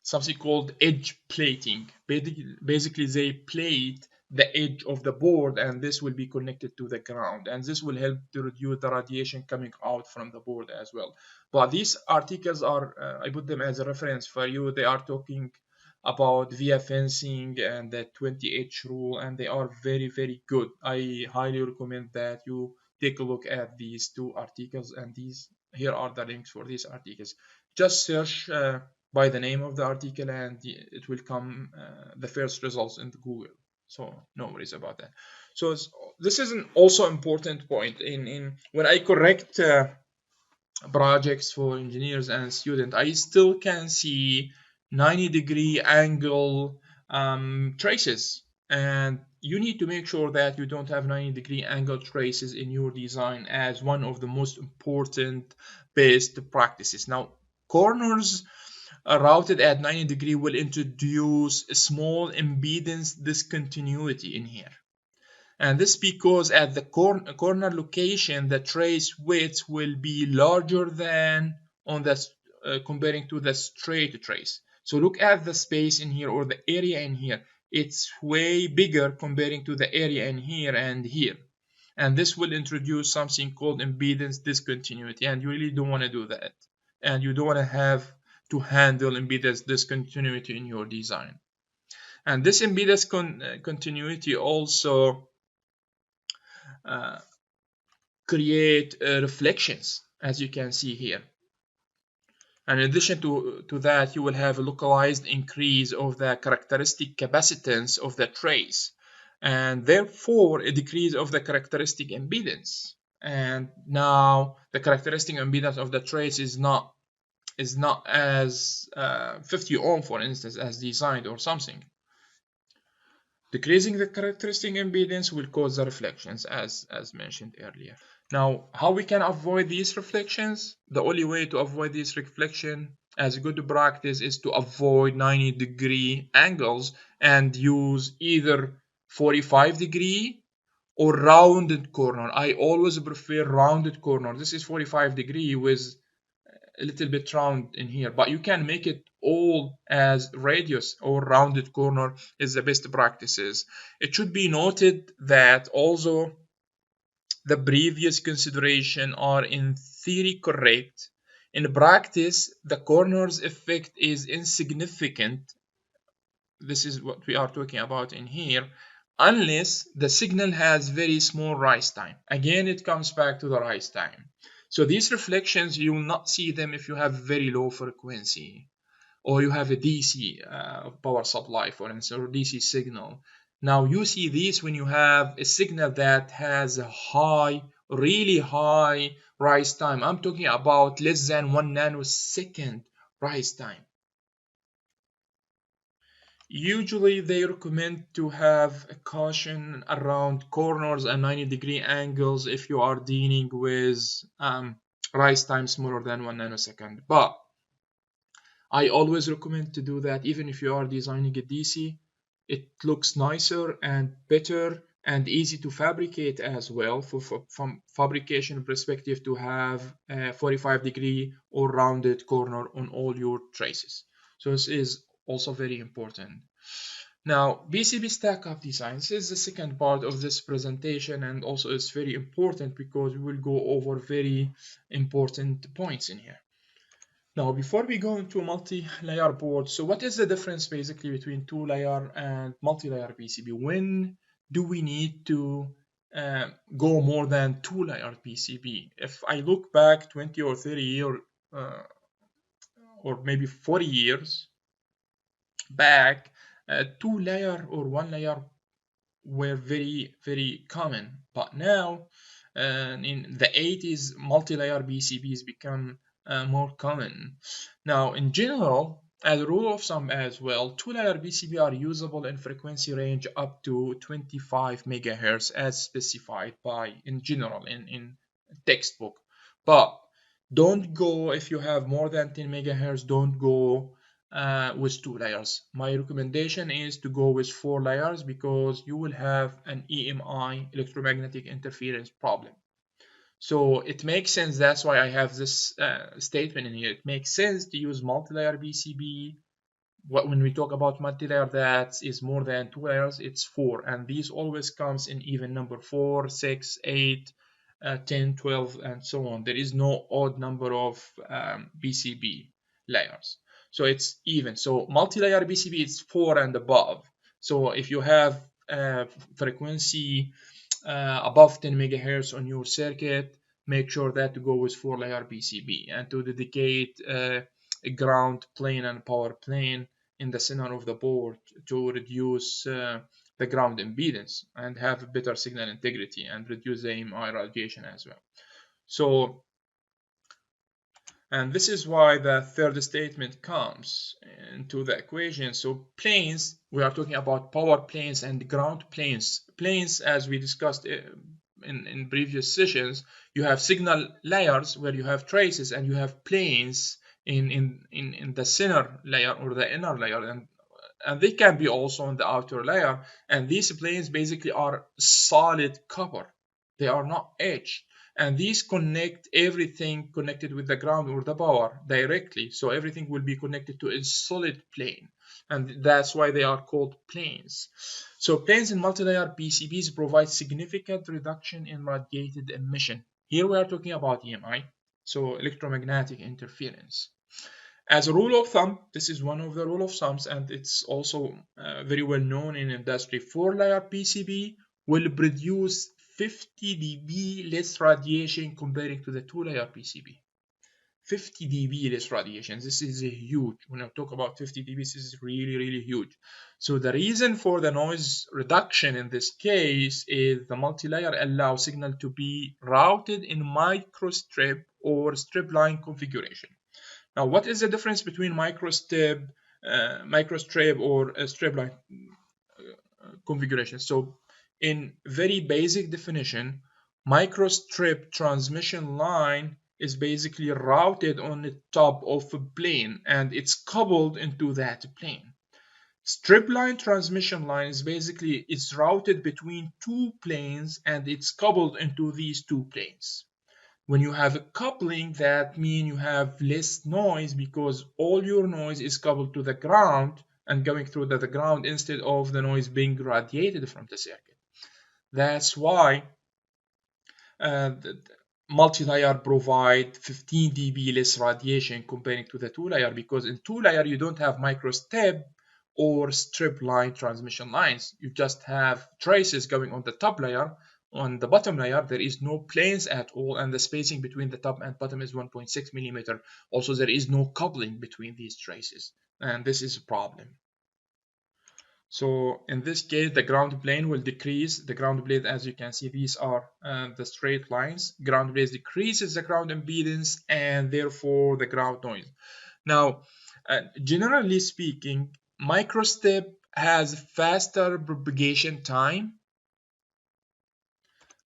something called edge plating. Basically, they plate the edge of the board, and this will be connected to the ground, and this will help to reduce the radiation coming out from the board as well. But these articles are, I put them as a reference for you. They are talking about via fencing and the 20H rule, and they are very, very good. I highly recommend that you take a look at these two articles, and here are the links for these articles. Just search by the name of the article and it will come the first results in Google, so no worries about that. So this is an also important point in when I correct projects for engineers and students. I still can see 90-degree angle traces, and you need to make sure that you don't have 90-degree angle traces in your design as one of the most important best practices. Now, corners routed at 90 degree will introduce a small impedance discontinuity in here, and this because at the corner location the trace width will be larger than on the comparing to the straight trace. So look at the space in here, or the area in here, it's way bigger comparing to the area in here and here, and this will introduce something called impedance discontinuity, and you really don't want to do that, and you don't want to have to handle impedance discontinuity in your design. And this impedance continuity also create reflections, as you can see here. And in addition to that, you will have a localized increase of the characteristic capacitance of the trace, and therefore a decrease of the characteristic impedance. And now the characteristic impedance of the trace is not as 50 ohm, for instance, as designed or something. Decreasing the characteristic impedance will cause the reflections, as mentioned earlier. Now, how we can avoid these reflections? The only way to avoid this reflection as a good practice is to avoid 90-degree angles and use either 45-degree or rounded corner. I always prefer rounded corner. This is 45-degree with a little bit round in here, but you can make it all as radius or rounded corner is the best practices. It should be noted that although the previous consideration are in theory correct, in practice the corners effect is insignificant. This is what we are talking about in here, unless the signal has very small rise time. Again, it comes back to the rise time. So these reflections, you will not see them if you have very low frequency. or you have a DC power supply, for instance, or DC signal. Now you see this when you have a signal that has a high, really high rise time. I'm talking about less than 1 nanosecond rise time. Usually they recommend to have a caution around corners and 90-degree angles if you are dealing with rise time smaller than 1 nanosecond. But I always recommend to do that even if you are designing a DC. It looks nicer and better and easy to fabricate as well from fabrication perspective to have a 45-degree or rounded corner on all your traces. So this is also very important. Now, PCB stack-up designs is the second part of this presentation, and also it's very important because we will go over very important points in here. Now, before we go into multi-layer board, so what is the difference basically between two-layer and multi-layer PCB? When do we need to go more than two-layer PCB? If I look back 20 or 30 years, or maybe 40 years back, two-layer or one-layer were very, very common. But now, in the 80s, multi-layer PCBs become more common. Now, in general, as a rule of thumb as well, two-layer PCB are usable in frequency range up to 25 megahertz as specified by, in general, in textbook. But don't go, if you have more than 10 megahertz, don't go with two layers. My recommendation is to go with 4 layers because you will have an EMI, electromagnetic interference problem. So it makes sense, that's why I have this statement in here. It makes sense to use multi-layer PCB. When we talk about multi-layer that is more than 2 layers, it's 4, and these always comes in even number 4, 6, 8, 10, 12, and so on. There is no odd number of PCB layers. So it's even. So multi-layer PCB is 4 and above. So if you have frequency above 10 megahertz on your circuit, make sure that to go with 4-layer PCB and to dedicate a ground plane and power plane in the center of the board to reduce the ground impedance and have better signal integrity and reduce the EMI radiation as well. So, and this is why the third statement comes into the equation. So planes, we are talking about power planes and ground planes. Planes, as we discussed in previous sessions, you have signal layers where you have traces, and you have planes in the center layer or the inner layer, and they can be also on the outer layer. And these planes basically are solid copper. They are not etched. And these connect everything connected with the ground or the power directly. So everything will be connected to a solid plane. And that's why they are called planes. So planes in multi-layer PCBs provide significant reduction in radiated emission. Here we are talking about EMI, so electromagnetic interference. As a rule of thumb, this is one of the rule of thumbs, and it's also very well known in industry. 4-layer PCB will produce 50 dB less radiation compared to the 2-layer PCB. 50 dB less radiation. This is a huge. When I talk about 50 dB, this is really, really huge. So the reason for the noise reduction in this case is the multi-layer allows signal to be routed in microstrip or strip line configuration. Now, what is the difference between microstrip or a strip line configuration? So in very basic definition, microstrip transmission line is basically routed on the top of a plane and it's coupled into that plane. Strip line transmission line is basically it's routed between two planes and it's coupled into these two planes. When you have a coupling, that means you have less noise because all your noise is coupled to the ground and going through the ground instead of the noise being radiated from the circuit. That's why multi-layer provide 15 dB less radiation comparing to the 2-layer, because in 2-layer you don't have microstrip or strip line transmission lines. You just have traces going on the top layer. On the bottom layer, there is no planes at all, and the spacing between the top and bottom is 1.6 millimeter. Also, there is no coupling between these traces. and this is a problem. So in this case, the ground plane will decrease. The ground plane, as you can see, these are the straight lines. Ground plane decreases the ground impedance and therefore the ground noise. Now, generally speaking, microstrip has faster propagation time.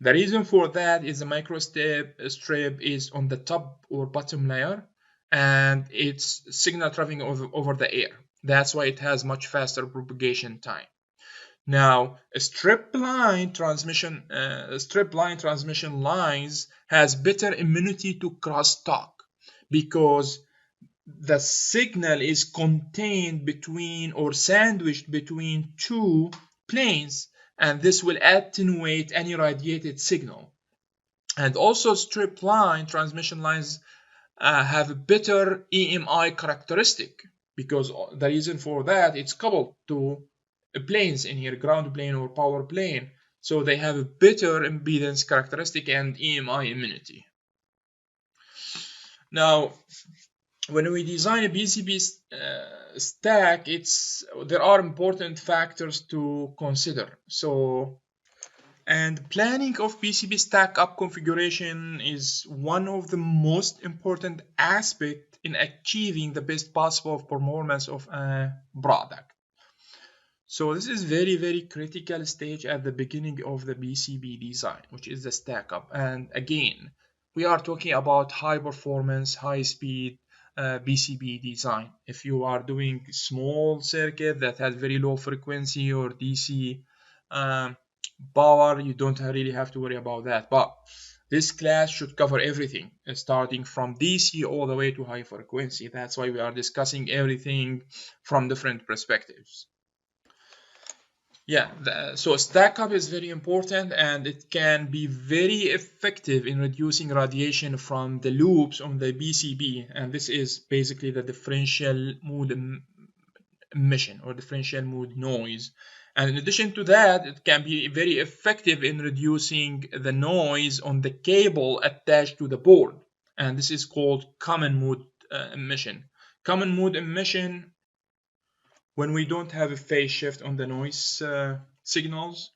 The reason for that is the microstrip is on the top or bottom layer, and it's signal traveling over the air. That's why it has much faster propagation time. Now, strip line transmission lines has better immunity to crosstalk because the signal is contained between or sandwiched between two planes, and this will attenuate any radiated signal. And also, strip line transmission lines have a better EMI characteristic because the reason for that, it's coupled to planes in here, ground plane or power plane, so they have a better impedance characteristic and EMI immunity. Now, when we design a PCB stack, there are important factors to consider. And planning of PCB stack up configuration is one of the most important aspects in achieving the best possible performance of a product. So this is very critical stage at the beginning of the PCB design, which is the stack up. And again, we are talking about high performance, high speed PCB design. If you are doing small circuit that has very low frequency or DC power, you don't really have to worry about that. But this class should cover everything, starting from DC all the way to high frequency. That's why we are discussing everything from different perspectives. Yeah, so stack up is very important, and it can be very effective in reducing radiation from the loops on the PCB, and this is basically the differential mode emission or differential mode noise. And in addition to that, it can be very effective in reducing the noise on the cable attached to the board, and this is called common mode emission. Common mode emission when we don't have a phase shift on the noise signals,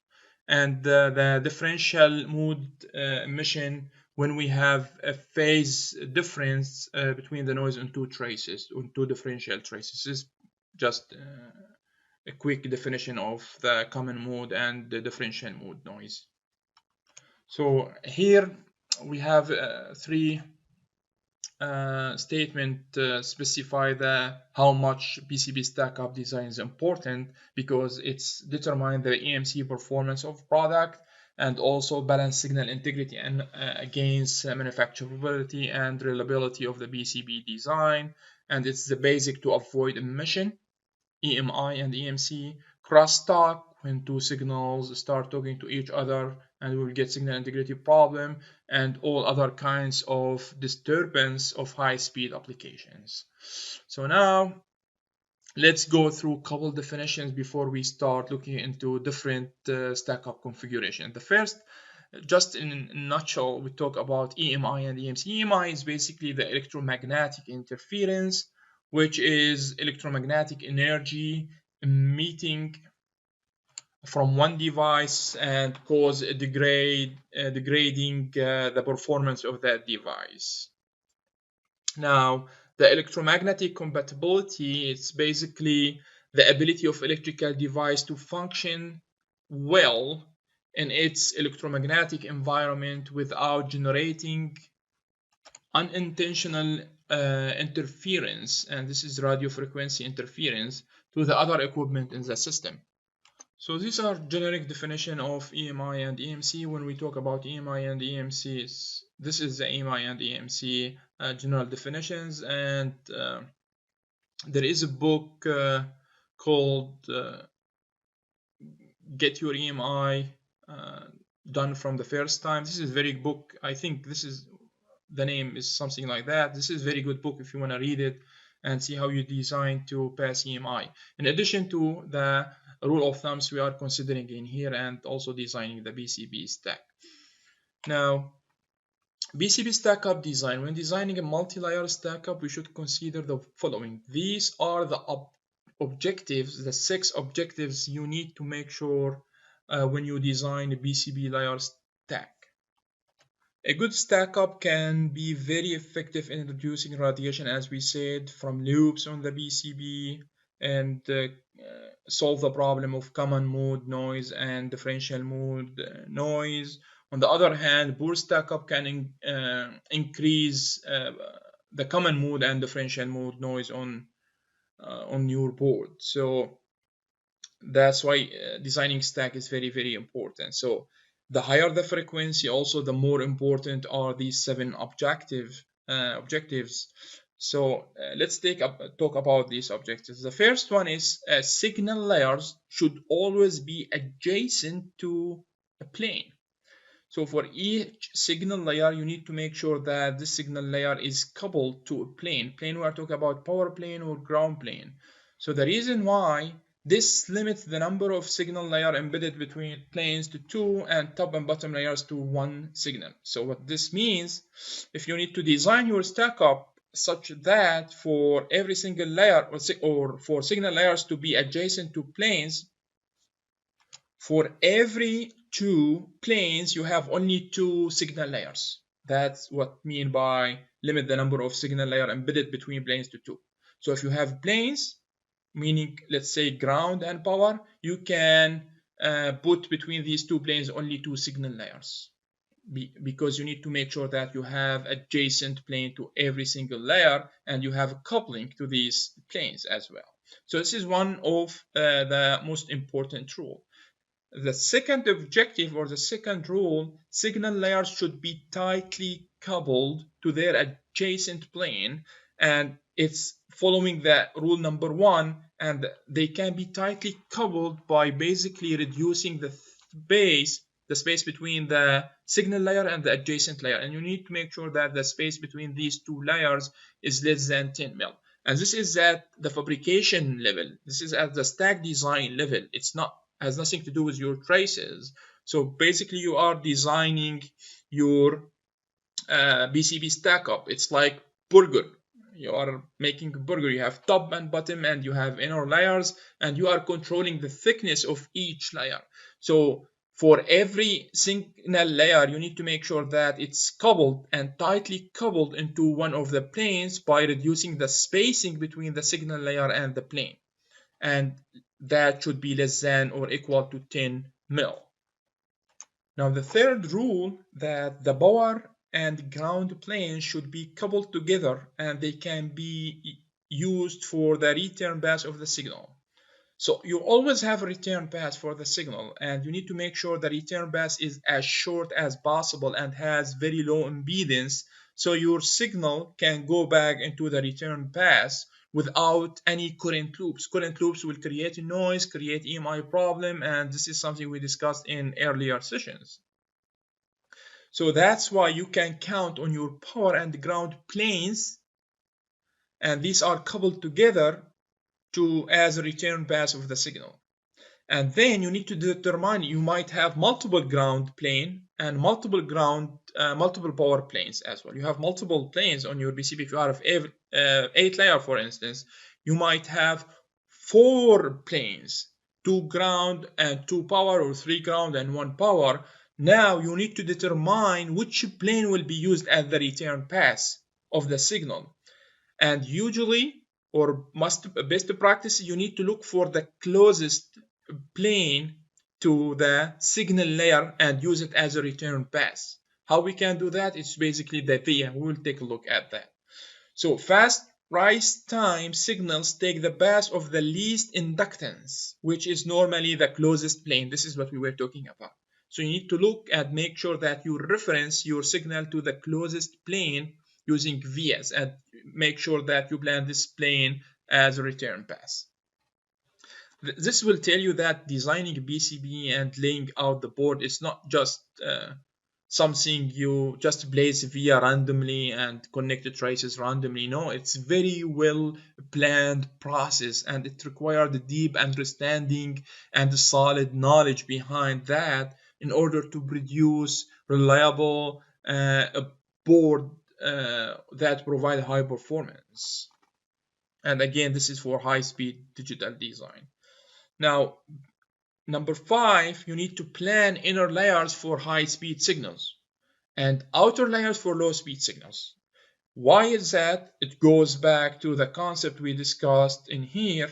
and the differential mode emission when we have a phase difference between the noise on two traces, on two differential traces. This is just a quick definition of the common mode and the differential mode noise. So here we have three statement specify how much PCB stack up design is important because it's determine the EMC performance of product and also balance signal integrity and against manufacturability and reliability of the PCB design, and it's the basic to avoid emission, EMI and EMC, crosstalk when two signals start talking to each other and we will get signal integrity problem, and all other kinds of disturbance of high-speed applications. So now let's go through a couple definitions before we start looking into different stack-up configuration. The first, just in a nutshell, we talk about EMI and EMC. EMI is basically the electromagnetic interference, which is electromagnetic energy emitting from one device and cause a degrading the performance of that device. Now, the electromagnetic compatibility is basically the ability of electrical device to function well in its electromagnetic environment without generating unintentional interference, and this is radio frequency interference, to the other equipment in the system. So these are generic definition of EMI and EMC. When we talk about EMI and EMC, this is the EMI and EMC general definitions, and there is a book called Get Your EMI Done from the First Time. This is a very book. I think the name is something like that. This is a very good book if you want to read it and see how you design to pass EMI. In addition to the rule of thumbs we are considering in here and also designing the PCB stack. Now, PCB stack-up design. When designing a multi-layer stack-up, we should consider the following. These are the objectives, the 6 objectives you need to make sure when you design a PCB layer stack. A good stack-up can be very effective in reducing radiation, as we said, from loops on the PCB, and solve the problem of common mode noise and differential mode noise. On the other hand, poor stack-up can increase the common mode and differential mode noise on your board. So that's why designing stack is very, very important. So the higher the frequency, also the more important are these 7 objectives. So let's talk about these objectives. The first one is signal layers should always be adjacent to a plane. So for each signal layer, you need to make sure that this signal layer is coupled to a plane. Plane, we are talking about power plane or ground plane. So the reason why this limits the number of signal layer embedded between planes to 2 and top and bottom layers to 1 signal. So what this means, if you need to design your stack up such that for every single layer or for signal layers to be adjacent to planes, for every 2 planes you have only 2 signal layers. That's what I mean by limit the number of signal layer embedded between planes to 2. So if you have planes, meaning let's say ground and power, you can put between these 2 planes only 2 signal layers, because you need to make sure that you have adjacent plane to every single layer and you have coupling to these planes as well. So this is one of the most important rule. The second objective, or the second rule, signal layers should be tightly coupled to their adjacent plane, and it's following the rule number 1, and they can be tightly coupled by basically reducing the space between the signal layer and the adjacent layer, and you need to make sure that the space between these 2 layers is less than 10 mil. And this is at the fabrication level. This is at the stack design level. It's not has nothing to do with your traces. So basically you are designing your PCB stack up. It's like burger. You are making a burger. You have top and bottom and you have inner layers, and you are controlling the thickness of each layer. So for every signal layer, you need to make sure that it's coupled and tightly coupled into one of the planes by reducing the spacing between the signal layer and the plane. And that should be less than or equal to 10 mil. Now the third rule, that the power and ground planes should be coupled together and they can be used for the return path of the signal. So you always have a return path for the signal, and you need to make sure the return path is as short as possible and has very low impedance, so your signal can go back into the return path without any current loops. Current loops will create noise, create EMI problem, and this is something we discussed in earlier sessions. So that's why you can count on your power and ground planes, and these are coupled together as a return path of the signal. And then you need to determine, you might have multiple ground plane and multiple power planes as well. You have multiple planes on your PCB. If you have 8 layer, for instance, you might have 4 planes, 2 ground and 2 power, or 3 ground and 1 power. Now you need to determine which plane will be used as the return path of the signal. And usually, or best practice, you need to look for the closest plane to the signal layer and use it as a return path. How we can do that? It's basically the via. We will take a look at that. So fast rise time signals take the path of the least inductance, which is normally the closest plane. This is what we were talking about. So you need to look and make sure that you reference your signal to the closest plane using vias, and make sure that you plan this plane as a return path. This will tell you that designing a PCB and laying out the board is not just something you just place via randomly and connect the traces randomly. No, it's very well planned process, and it required a deep understanding and a solid knowledge behind that in order to produce reliable board that provide high performance. And again, this is for high-speed digital design. Now, number 5, you need to plan inner layers for high-speed signals and outer layers for low-speed signals. Why is that? It goes back to the concept we discussed in here,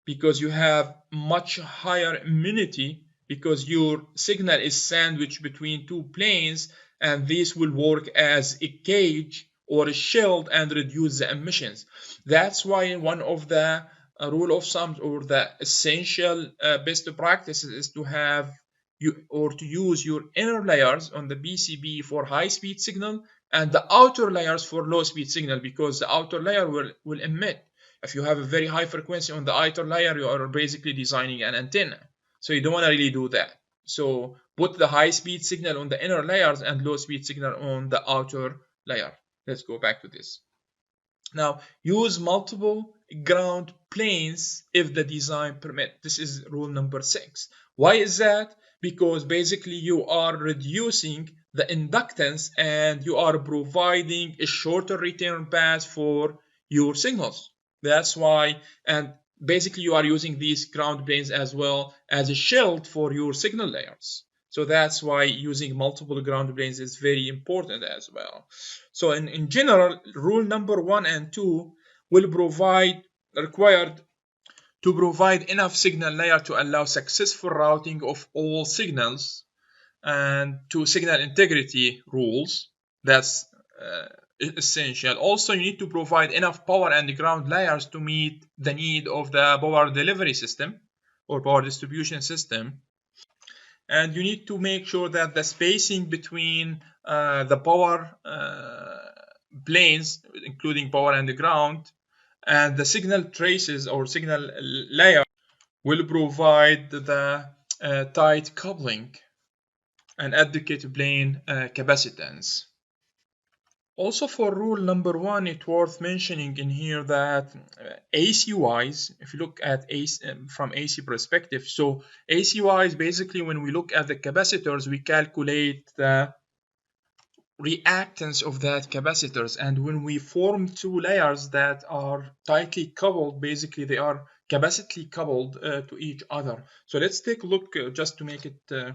because you have much higher immunity because your signal is sandwiched between two planes, and this will work as a cage or a shield and reduce the emissions. That's why one of the rule of thumb or the essential best practices is to have to use your inner layers on the PCB for high speed signal and the outer layers for low speed signal, because the outer layer will emit. If you have a very high frequency on the outer layer, you are basically designing an antenna. So you don't want to really do that. So put the high speed signal on the inner layers and low speed signal on the outer layer. Let's go back to this. Now, use multiple ground planes if the design permit. This is rule number 6. Why is that? Because basically you are reducing the inductance and you are providing a shorter return path for your signals. That's why, and basically you are using these ground planes as well as a shield for your signal layers. So that's why using multiple ground planes is very important as well. So in general, rule number 1 and 2 will required to provide enough signal layer to allow successful routing of all signals, and to signal integrity rules. That's essential. Also, you need to provide enough power and ground layers to meet the need of the power delivery system or power distribution system. And you need to make sure that the spacing between the power planes, including power and the ground, and the signal traces or signal layer will provide the tight coupling and adequate plane capacitance. Also, for rule number 1, it's worth mentioning in here that AC-wise, if you look at AC from AC perspective, so AC-wise, basically when we look at the capacitors, we calculate the reactance of that capacitors, and when we form two layers that are tightly coupled, basically they are capacitally coupled to each other. So let's take a look just to make it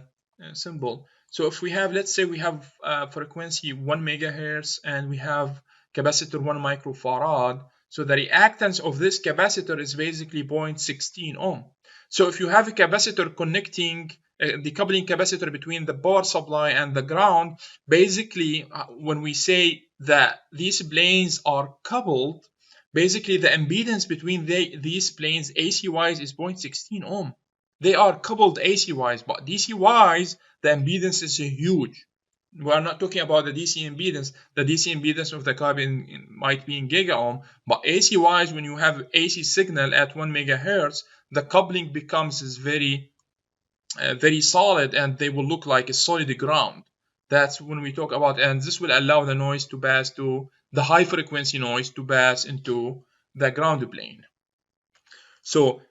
simple. So if we have, let's say we have frequency 1 megahertz and we have capacitor 1 microfarad, so the reactance of this capacitor is basically 0.16 ohm. So if you have a capacitor connecting the coupling capacitor between the power supply and the ground, basically when we say that these planes are coupled, basically the impedance between these planes AC-wise is 0.16 ohm. They are coupled AC-wise, but DC-wise, the impedance is huge. We are not talking about the DC impedance. The DC impedance of the carbon might be in giga ohm, but AC-wise, when you have AC signal at 1 megahertz, the coupling becomes very solid, and they will look like a solid ground. That's when we talk about, and this will allow the noise to pass to the high frequency noise to pass into the ground plane. So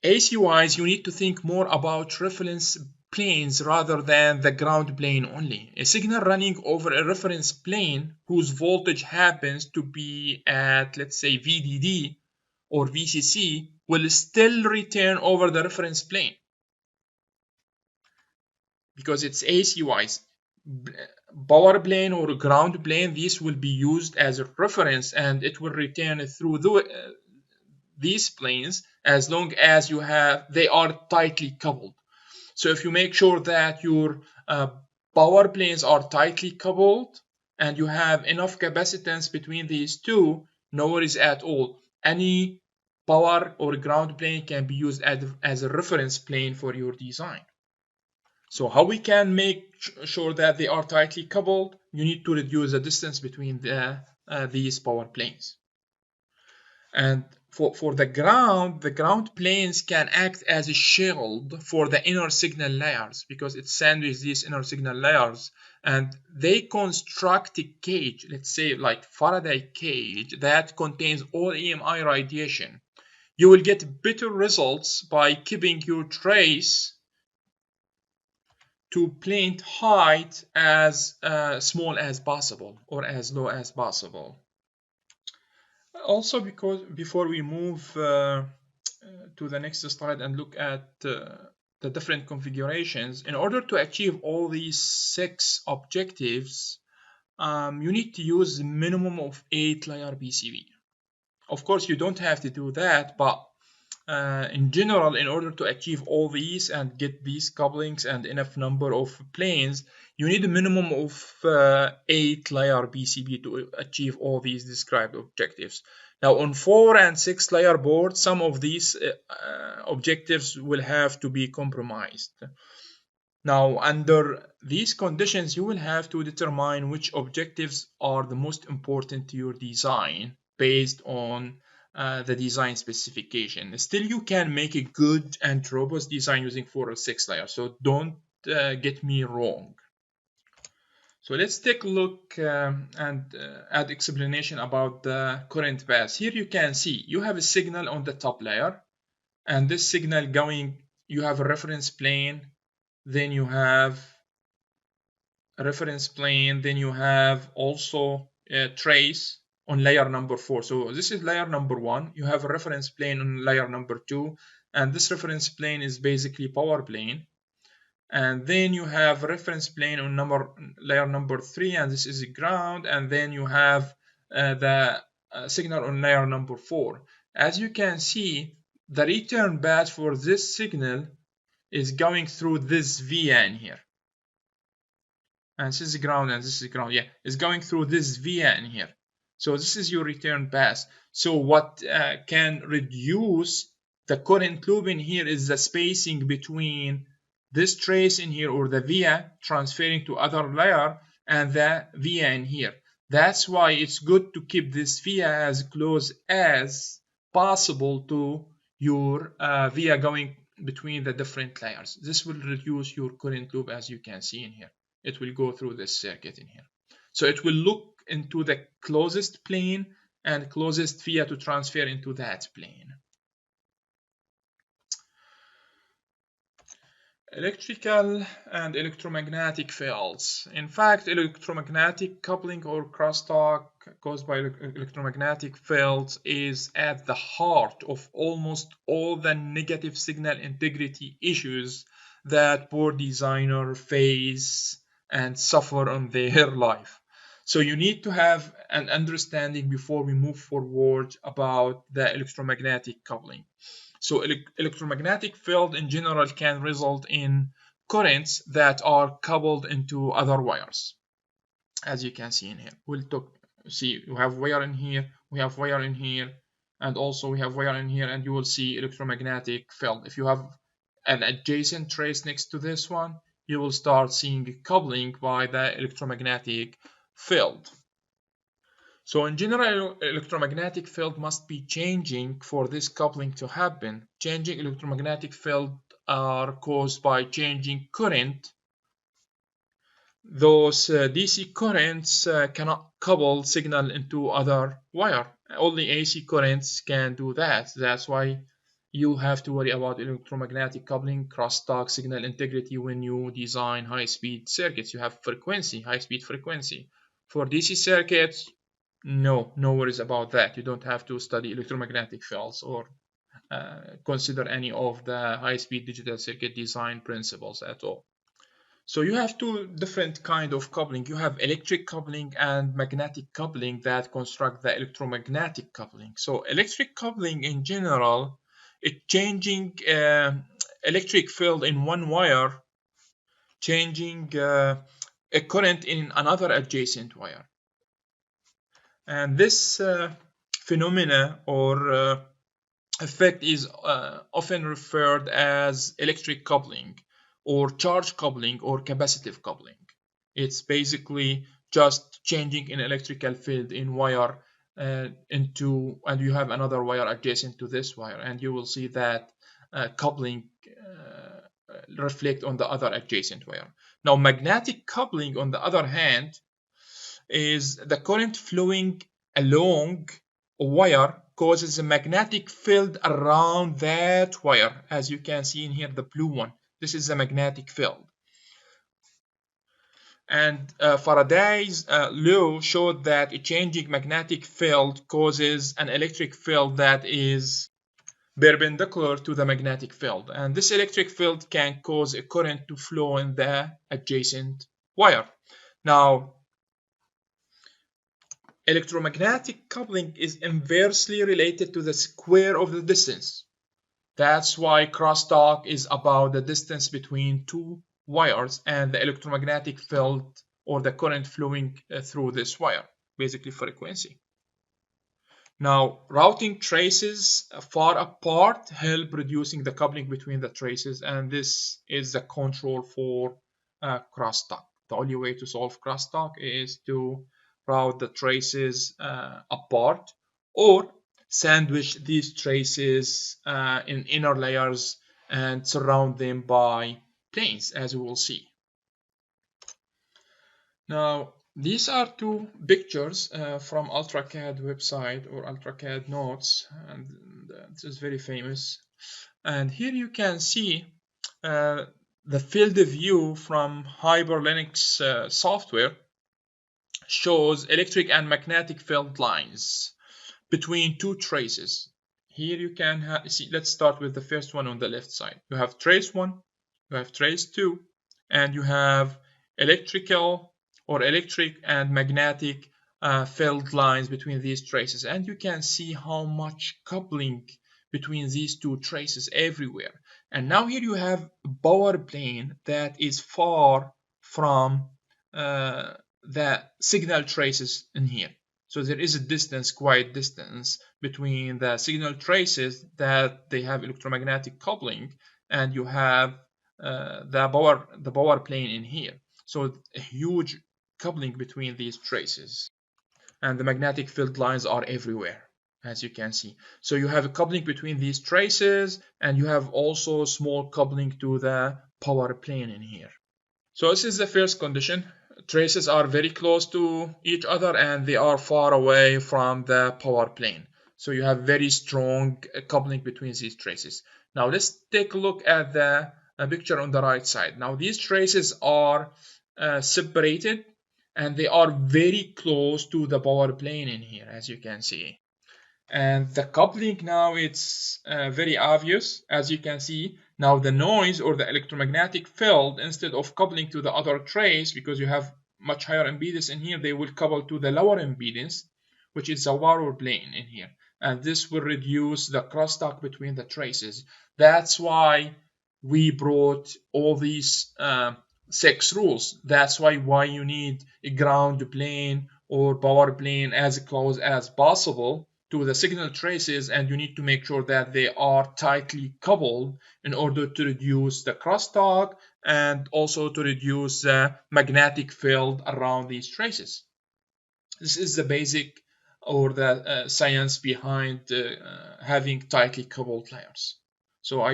AC-wise, you need to think more about reference planes rather than the ground plane only. A signal running over a reference plane whose voltage happens to be at, let's say, VDD or VCC will still return over the reference plane because it's AC-wise. Power plane or ground plane, this will be used as a reference and it will return through these planes as long as they are tightly coupled. So if you make sure that your power planes are tightly coupled and you have enough capacitance between these two, no worries at all. Any power or ground plane can be used as a reference plane for your design. So how we can make sure that they are tightly coupled? You need to reduce the distance between these power planes. And for the ground planes can act as a shield for the inner signal layers because it sandwiches these inner signal layers, and they construct a cage, let's say like Faraday cage, that contains all EMI radiation. You will get better results by keeping your trace to plane height as small as possible or as low as possible. Also, because before we move to the next slide and look at the different configurations, in order to achieve all these 6 objectives, you need to use a minimum of 8 layer PCB. Of course, you don't have to do that, but in general, in order to achieve all these and get these couplings and enough number of planes, you need a minimum of 8 layer PCB to achieve all these described objectives. Now, on 4 and 6 layer boards, some of these objectives will have to be compromised. Now, under these conditions, you will have to determine which objectives are the most important to your design based on the design specification. Still, you can make a good and robust design using 4 or 6 layers, so don't get me wrong. So let's take a look and add explanation about the current path. Here you can see you have a signal on the top layer, and this signal going, you have a reference plane, then you have a reference plane, then you have also a trace on layer number 4. So this is layer number 1. You have a reference plane on layer number 2, and this reference plane is basically power plane. And then you have a reference plane on layer number 3, and this is ground. And then you have the signal on layer number 4. As you can see, the return path for this signal is going through this VN here. And this is ground, and this is ground. Yeah, it's going through this VN here. So this is your return path. So what can reduce the current loop in here is the spacing between this trace in here, or the via transferring to other layer, and the via in here. That's why it's good to keep this via as close as possible to your via going between the different layers. This will reduce your current loop, as you can see in here. It will go through this circuit in here. So it will look into the closest plane and closest via to transfer into that plane. Electrical and electromagnetic fields. In fact, electromagnetic coupling or crosstalk caused by electromagnetic fields is at the heart of almost all the negative signal integrity issues that board designers face and suffer on their life. So you need to have an understanding before we move forward about the electromagnetic coupling. So electromagnetic field in general can result in currents that are coupled into other wires, as you can see in here. We'll see you have wire in here, we have wire in here, and also we have wire in here, and you will see electromagnetic field. If you have an adjacent trace next to this one, you will start seeing coupling by the electromagnetic field. So in general, electromagnetic field must be changing for this coupling to happen. Changing electromagnetic field are caused by changing current. Those DC currents cannot couple signal into other wire. Only AC currents can do that. That's why you have to worry about electromagnetic coupling, crosstalk, signal integrity when you design high-speed circuits. You have frequency, high-speed frequency. For DC circuits, no worries about that. You don't have to study electromagnetic fields or consider any of the high-speed digital circuit design principles at all. So you have two different kind of coupling. You have electric coupling and magnetic coupling that construct the electromagnetic coupling. So electric coupling in general, it's changing electric field in one wire, changing a current in another adjacent wire. And this phenomena or effect is often referred as electric coupling or charge coupling or capacitive coupling. It's basically just changing an electrical field in wire and you have another wire adjacent to this wire, and you will see that coupling reflect on the other adjacent wire. Now, magnetic coupling, on the other hand, is the current flowing along a wire causes a magnetic field around that wire. As you can see in here, the blue one, this is a magnetic field. And Faraday's law showed that a changing magnetic field causes an electric field that is perpendicular to the magnetic field, and this electric field can cause a current to flow in the adjacent wire. Now, electromagnetic coupling is inversely related to the square of the distance. That's why crosstalk is about the distance between two wires and the electromagnetic field or the current flowing through this wire, basically frequency. Now, routing traces far apart help reducing the coupling between the traces, and this is the control for crosstalk. The only way to solve crosstalk is to route the traces apart or sandwich these traces in inner layers and surround them by planes, as we will see. Now, these are two pictures from UltraCAD website or UltraCAD notes, and this is very famous. And here you can see the field of view from HyperLinux software shows electric and magnetic field lines between two traces. Here you can see, let's start with the first one on the left side. You have trace 1, you have trace 2, and you have electrical or electric and magnetic field lines between these traces, and you can see how much coupling between these two traces everywhere. And now here you have a power plane that is far from the signal traces in here. So there is a distance, quite distance, between the signal traces that they have electromagnetic coupling, and you have the power plane in here. So a huge coupling between these traces, and the magnetic field lines are everywhere, as you can see. So you have a coupling between these traces, and you have also small coupling to the power plane in here. So this is the first condition. Traces are very close to each other and they are far away from the power plane. So you have very strong coupling between these traces. Now let's take a look at the picture on the right side. Now these traces are separated and they are very close to the power plane in here, as you can see. And the coupling now, it's very obvious, as you can see. Now the noise or the electromagnetic field, instead of coupling to the other trace, because you have much higher impedance in here, they will couple to the lower impedance, which is the power plane in here. And this will reduce the crosstalk between the traces. That's why we brought all these 6 rules. That's why you need a ground plane or power plane as close as possible to the signal traces, and you need to make sure that they are tightly coupled in order to reduce the crosstalk and also to reduce the magnetic field around these traces. This is the basic or the science behind having tightly coupled layers. So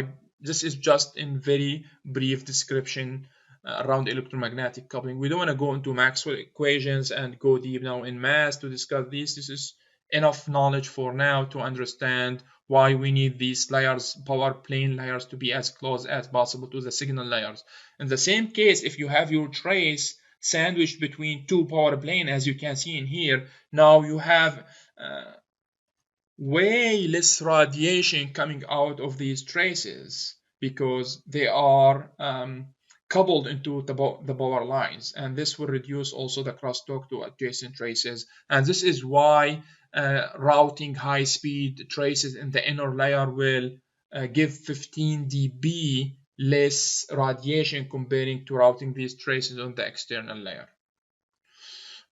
this is just in very brief description around electromagnetic coupling. We don't want to go into Maxwell equations and go deep now in math to discuss these. This is enough knowledge for now to understand why we need these layers, power plane layers, to be as close as possible to the signal layers. In the same case, if you have your trace sandwiched between two power plane, as you can see in here, now you have way less radiation coming out of these traces because they are coupled into the power lines, and this will reduce also the crosstalk to adjacent traces. And this is why routing high-speed traces in the inner layer will give 15 dB less radiation comparing to routing these traces on the external layer.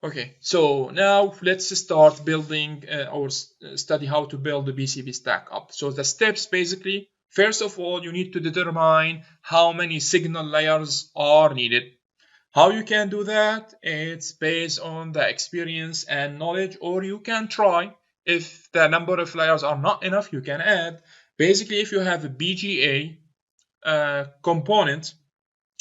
Okay, so now let's start building or study how to build the PCB stack up. So the steps basically, first of all, you need to determine how many signal layers are needed. How you can do that? It's based on the experience and knowledge, or you can try. If the number of layers are not enough, you can add. Basically, if you have a BGA component,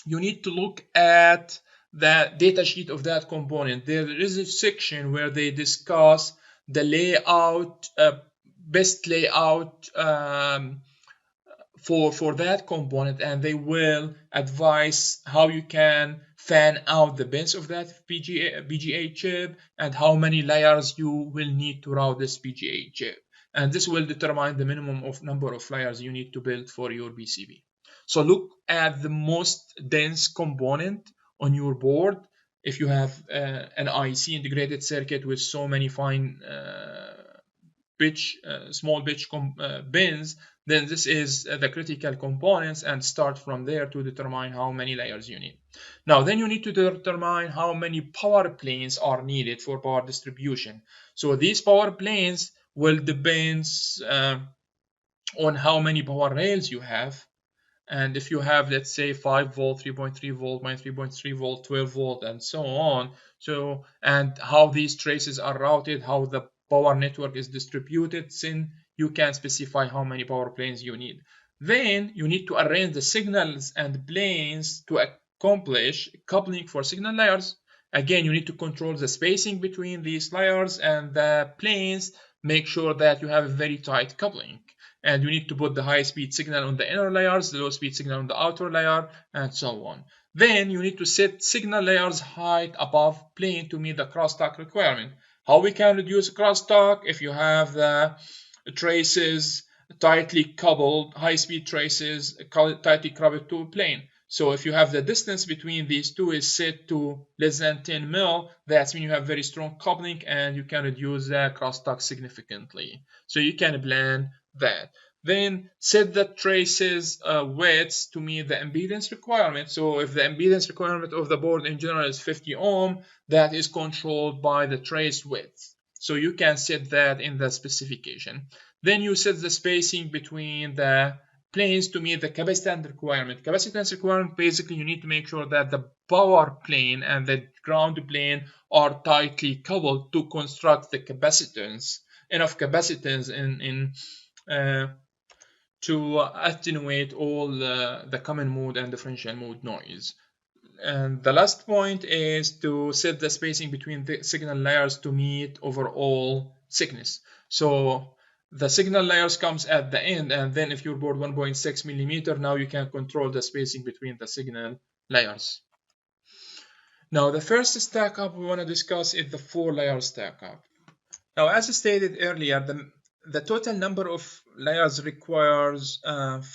you need to look at the data sheet of that component. There is a section where they discuss the layout, best layout for that component, and they will advise how you can fan out the bins of that BGA chip and how many layers you will need to route this BGA chip. And this will determine the minimum of number of layers you need to build for your PCB. So look at the most dense component on your board. If you have an IC integrated circuit with so many fine small pitch bins, then this is the critical components, and start from there to determine how many layers you need. Now then you need to determine how many power planes are needed for power distribution. So these power planes will depend on how many power rails you have. And if you have, let's say, 5 volt, 3.3 volt, minus 3.3 volt, 12 volt, and so on, so and how these traces are routed, how the power network is distributed, then you can specify how many power planes you need. Then you need to arrange the signals and planes to accomplish coupling for signal layers. Again, you need to control the spacing between these layers and the planes, make sure that you have a very tight coupling. And you need to put the high-speed signal on the inner layers, the low-speed signal on the outer layer, and so on. Then you need to set signal layers height above plane to meet the crosstalk requirement. How we can reduce crosstalk? If you have the traces tightly coupled, high-speed traces tightly coupled to a plane. So if you have the distance between these two is set to less than 10 mil, that's when you have very strong coupling and you can reduce the crosstalk significantly. So you can plan that. Then set the traces widths to meet the impedance requirement. So if the impedance requirement of the board in general is 50 ohm, that is controlled by the trace width. So you can set that in the specification. Then you set the spacing between the planes to meet the capacitance requirement. Capacitance requirement, basically you need to make sure that the power plane and the ground plane are tightly coupled to construct the capacitance, enough capacitance to attenuate all the common mode and differential mode noise. And the last point is to set the spacing between the signal layers to meet overall thickness. So the signal layers comes at the end, and then if your board 1.6 millimeter, now you can control the spacing between the signal layers. Now the first stack up we want to discuss is the 4-layer stack up. Now as stated earlier, the total number of layers requires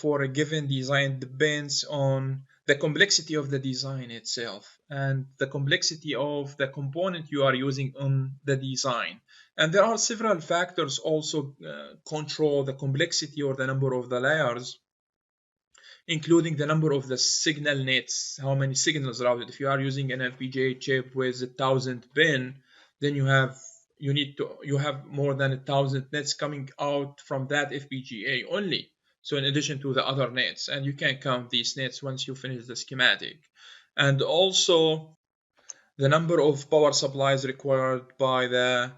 for a given design depends on the complexity of the design itself and the complexity of the component you are using on the design. And there are several factors also control the complexity or the number of the layers, including the number of the signal nets, how many signals routed. If you are using an FPGA chip with 1,000 pin, then you have more than 1,000 nets coming out from that FPGA only. So in addition to the other nets, and you can count these nets once you finish the schematic. And also the number of power supplies required by the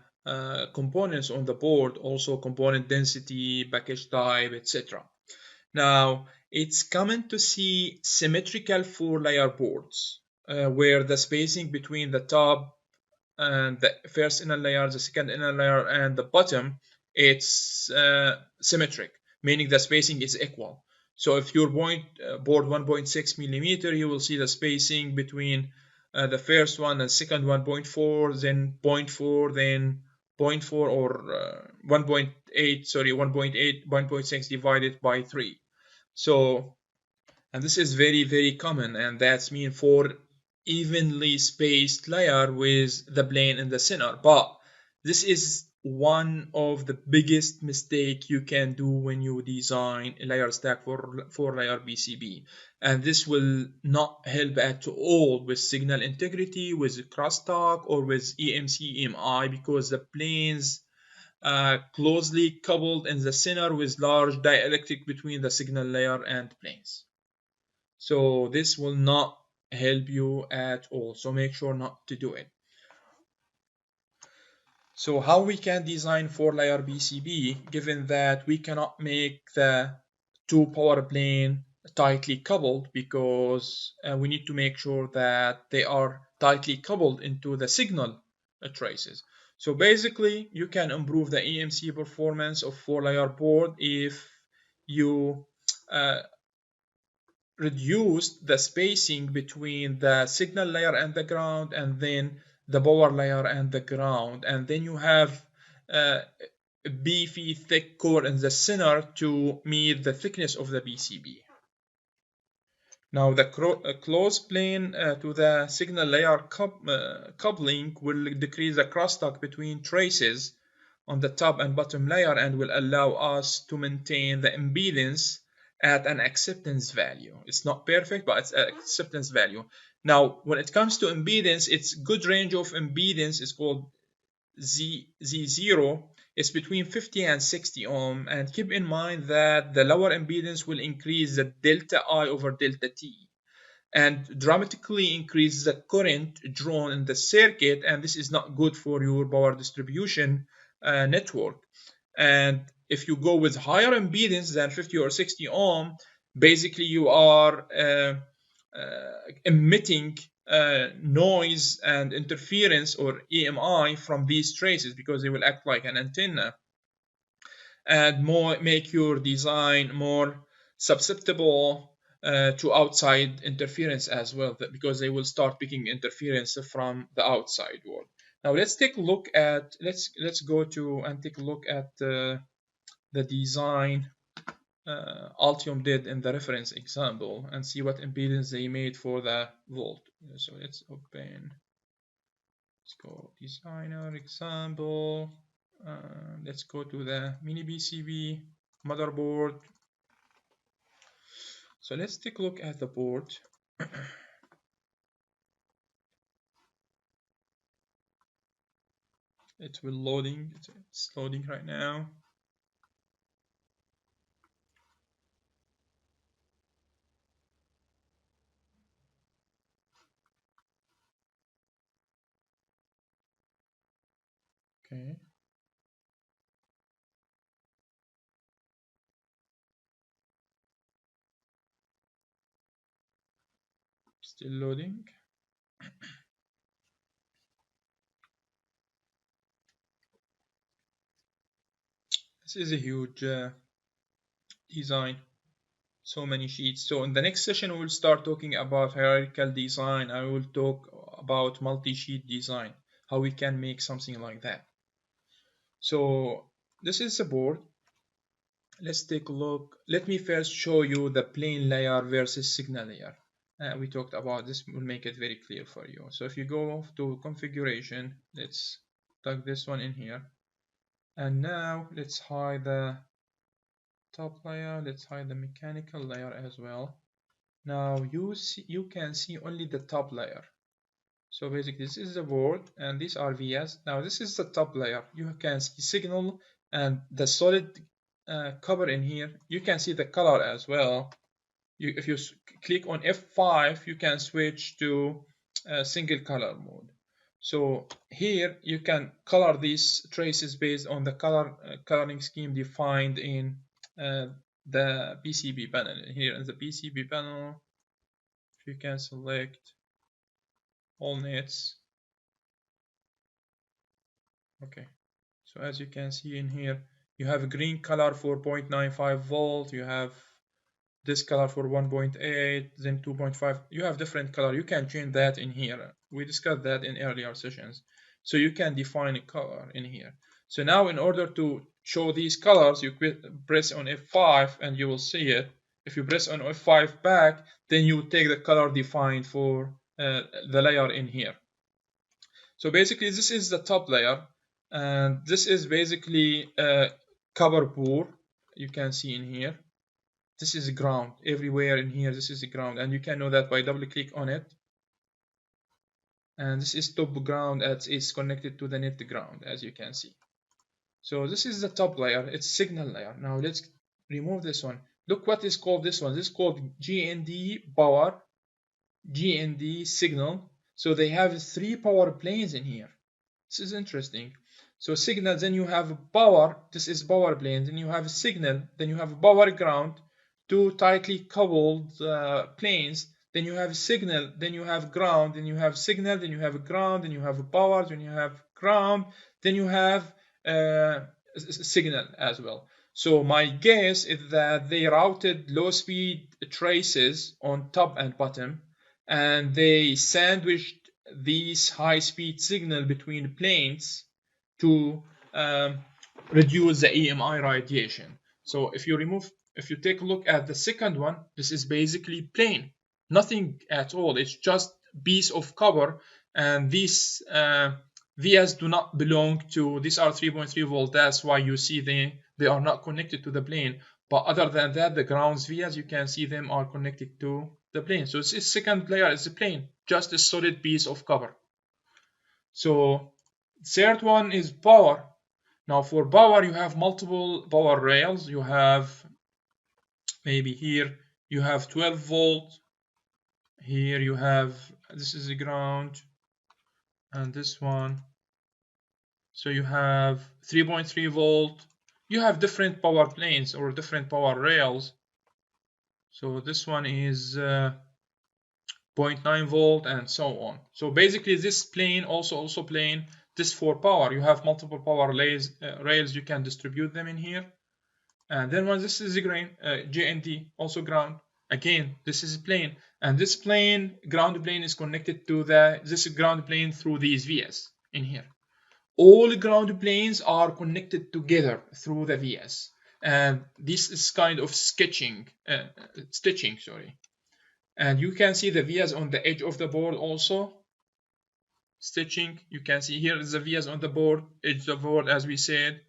components on the board, also component density, package type, etc. Now, it's common to see symmetrical 4-layer boards where the spacing between the top and the first inner layer, the second inner layer, and the bottom, it's symmetric, meaning the spacing is equal. So if your board 1.6 millimeter, you will see the spacing between the first one and second one 0.4, then 0.4, then 0.4 or 1.8, sorry, 1.8, 1.6 divided by 3. So, and this is very, very common, and that's mean for evenly spaced layer with the plane in the center. But this is one of the biggest mistake you can do when you design a layer stack for 4-layer PCB, and this will not help at all with signal integrity, with crosstalk, or with EMC EMI, because the planes closely coupled in the center with large dielectric between the signal layer and planes. So this will not help you at all, so make sure not to do it. So how we can design 4-layer PCB, given that we cannot make the 2 power plane tightly coupled, because we need to make sure that they are tightly coupled into the signal traces. So basically you can improve the EMC performance of 4-layer board if you reduced the spacing between the signal layer and the ground, and then the power layer and the ground, and then you have a beefy thick core in the center to meet the thickness of the PCB. Now the close plane to the signal layer coupling will decrease the crosstalk between traces on the top and bottom layer and will allow us to maintain the impedance at an acceptance value. It's not perfect, but it's an acceptance value. Now, when it comes to impedance, its good range of impedance is called Z0. It's between 50 and 60 ohm, and keep in mind that the lower impedance will increase the delta I over delta T and dramatically increase the current drawn in the circuit, and this is not good for your power distribution network. And if you go with higher impedance than 50 or 60 ohm, basically you are emitting noise and interference or EMI from these traces, because they will act like an antenna and make your design more susceptible to outside interference as well, because they will start picking interference from the outside world. Now let's take a look at let's go to and take a look at the design Altium did in the reference example and see what impedance they made for the volt. So let's open, let's go designer example. Let's go to the mini PCB motherboard. So let's take a look at the board. It will loading. It's loading right now. Okay. Still loading. This is a huge design. So many sheets. So in the next session, we'll start talking about hierarchical design. I will talk about multi-sheet design, how we can make something like that. So this is the board. Let's take a look. Let me first show you the plane layer versus signal layer. We talked about this, will make it very clear for you. So if you go to configuration, let's plug this one in here. And now let's hide the top layer. Let's hide the mechanical layer as well. Now you can see only the top layer. So basically this is the board and these are VS. Now this is the top layer. You can see signal and the solid cover in here. You can see the color as well. If you click on F5, you can switch to single color mode. So here you can color these traces based on the coloring scheme defined in the PCB panel. Here in the PCB panel, you can select all nets. Okay, so as you can see in here, you have a green color for 0.95 volt, you have this color for 1.8, then 2.5. You have different color. You can change that in here. We discussed that in earlier sessions. So you can define a color in here. So now in order to show these colors, you press on F5 and you will see it. If you press on F5 back, then you take the color defined for the layer in here. So basically this is the top layer, and this is basically copper core. You can see in here. This is ground. Everywhere in here, this is the ground, and you can know that by double click on it. And this is top ground as it's connected to the net ground, as you can see. So this is the top layer. It's signal layer. Now let's remove this one. Look what is called this one. This is called GND power, GND signal. So they have 3 power planes in here. This is interesting. So signal, then you have power. This is power plane. Then you have signal. Then you have power ground. 2 tightly coupled planes. Then you have signal. Then you have ground. Then you have signal. Then you have ground. Then you have power. Then you have ground. Then you have signal as well. So my guess is that they routed low speed traces on top and bottom, and they sandwiched these high speed signal between planes to reduce the EMI radiation. So if you take a look at the second one, this is basically plain, nothing at all. It's just piece of copper, and these vias do not belong to. These are 3.3 volt. That's why you see they are not connected to the plane. But other than that, the grounds vias, you can see them are connected to the plane. So this second layer is a plane, just a solid piece of copper. So third one is power. Now for power, you have multiple power rails. You have maybe here you have 12 volt. Here you have, this is the ground, and this one. So you have 3.3 volt. You have different power planes or different power rails. So this one is 0.9 volt and so on. So basically this plane also plane, this for power. You have multiple power rails, you can distribute them in here. And then when this is the JNT, also ground. Again, this is a plane, and this plane, ground plane, is connected to this ground plane through these vias in here. All ground planes are connected together through the vias, and this is kind of stitching, sorry. And you can see the vias on the edge of the board also. Stitching, you can see here is the vias on the board, edge of the board, as we said.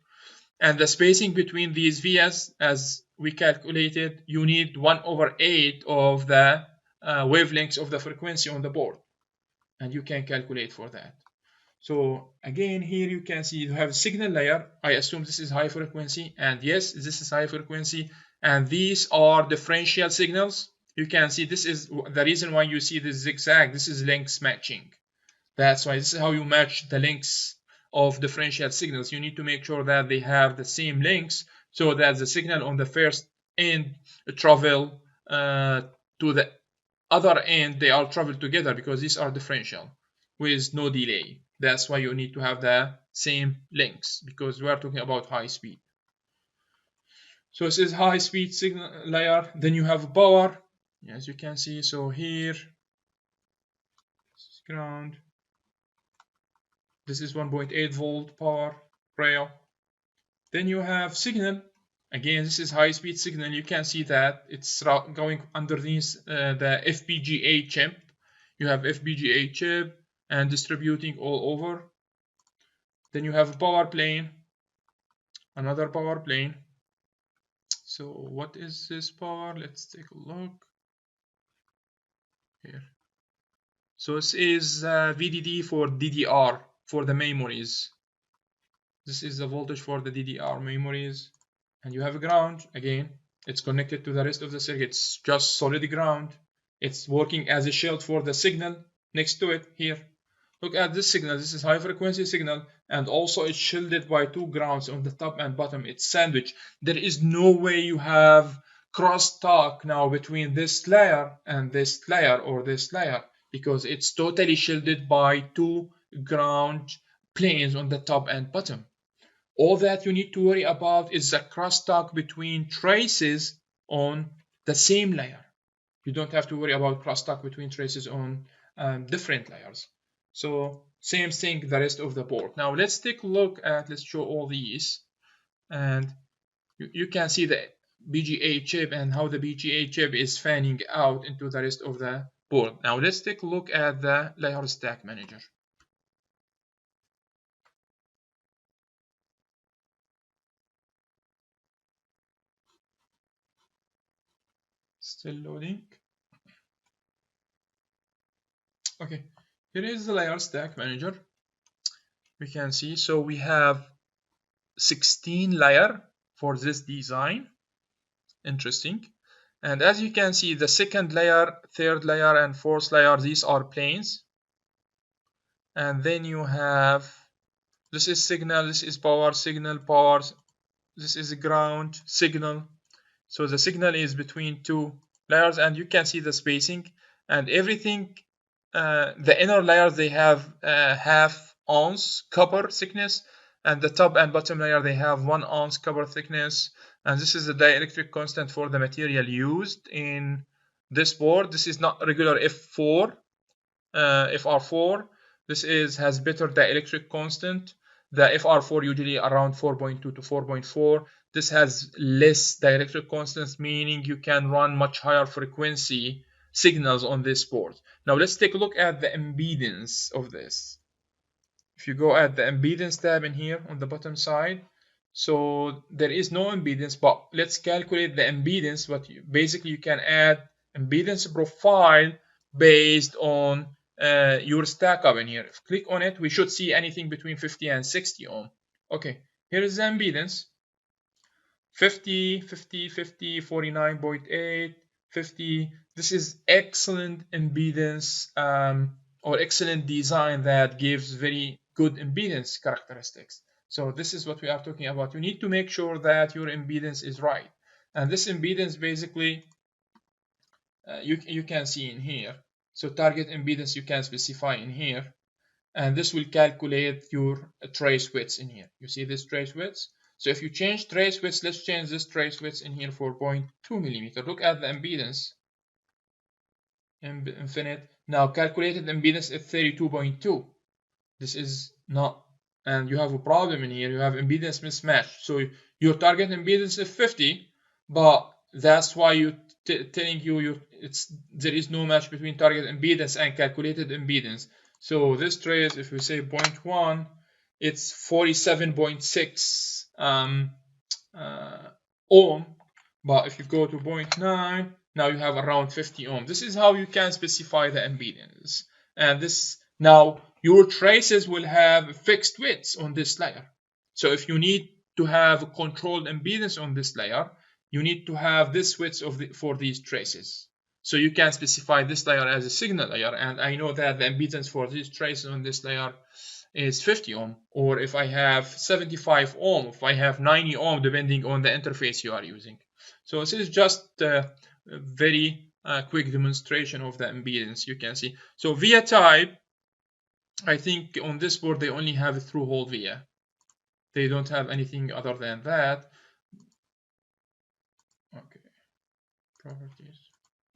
And the spacing between these vias, as we calculated, you need 1/8 of the wavelengths of the frequency on the board, and you can calculate for that. So again, here you can see you have a signal layer. I assume this is high frequency, and yes, this is high frequency, and these are differential signals. You can see this is the reason why you see this zigzag. This is length matching. That's why this is how you match the lengths of differential signals. You need to make sure that they have the same lengths so that the signal on the first end travel to the other end. They all travel together because these are differential with no delay. That's why you need to have the same lengths, because we are talking about high speed. So this is high speed signal layer. Then you have power, as you can see. So here, this is ground. This is 1.8 volt power rail. Then you have signal. Again, this is high speed signal. You can see that it's going underneath the FPGA chip. You have FPGA chip and distributing all over. Then you have a power plane, another power plane. So what is this power? Let's take a look here. So this is VDD for DDR for the memories. This is the voltage for the DDR memories. And you have a ground. Again, it's connected to the rest of the circuit. It's just solid ground. It's working as a shield for the signal next to it here. Look at this signal. This is high frequency signal, and also it's shielded by two grounds on the top and bottom. It's sandwiched. There is no way you have crosstalk now between this layer and this layer or this layer, because it's totally shielded by two ground planes on the top and bottom. All that you need to worry about is the crosstalk between traces on the same layer. You don't have to worry about crosstalk between traces on different layers. So same thing the rest of the board. Now let's take a look at, let's show all these, and you can see the BGA chip and how the BGA chip is fanning out into the rest of the board. Now let's take a look at the layer stack manager. Still loading. Okay, here is the layer stack manager. We can see, so we have 16 layer for this design. Interesting. And as you can see, the second layer, third layer, and fourth layer, these are planes. And then you have, this is signal, this is power, signal, power, this is ground, signal. So the signal is between two layers, and you can see the spacing and everything. The inner layers, they have half ounce copper thickness, and the top and bottom layer, they have 1 ounce copper thickness. And this is the dielectric constant for the material used in this board. This is not regular F4, FR4. This has better dielectric constant. The FR4 usually around 4.2 to 4.4. This has less dielectric constants, meaning you can run much higher frequency signals on this board. Now let's take a look at the impedance of this. If you go at the impedance tab in here on the bottom side, so there is no impedance, but let's calculate the impedance. But basically you can add impedance profile based on your stack up in here. If you click on it, we should see anything between 50 and 60 ohm. Okay, here is the impedance. 50, 50, 50, 49.8, 50. This is excellent impedance or excellent design that gives very good impedance characteristics. So this is what we are talking about. You need to make sure that your impedance is right. And this impedance basically you can see in here. So target impedance you can specify in here. And this will calculate your trace widths in here. You see this trace widths? So if you change trace widths, let's change this trace widths in here for 0.2 millimeter. Look at the impedance. Infinite. Now calculated impedance is 32.2. This is not, and you have a problem in here. You have impedance mismatch. So your target impedance is 50, but that's why telling you there is no match between target impedance and calculated impedance. So this trace, if we say 0.1, it's 47.6 ohm. But if you go to 0.9, now you have around 50 ohm. This is how you can specify the impedance. And this now your traces will have fixed widths on this layer. So if you need to have a controlled impedance on this layer, you need to have this width for these traces. So you can specify this layer as a signal layer, and I know that the impedance for these traces on this layer is 50 ohm, or if I have 75 ohm, if I have 90 ohm, depending on the interface you are using. So this is just a very quick demonstration of the impedance you can see. So via type, I think on this board they only have a through-hole via. They don't have anything other than that. Okay, properties.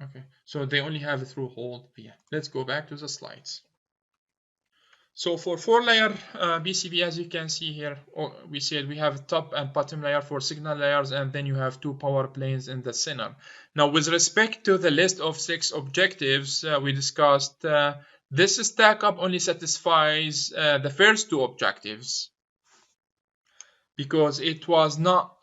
Okay, so they only have a through-hole via. Let's go back to the slides. So for 4-layer PCB, as you can see here, we said we have top and bottom layer for signal layers, and then you have 2 power planes in the center. Now, with respect to the list of 6 objectives we discussed, this stack up only satisfies the first 2 objectives, because it was not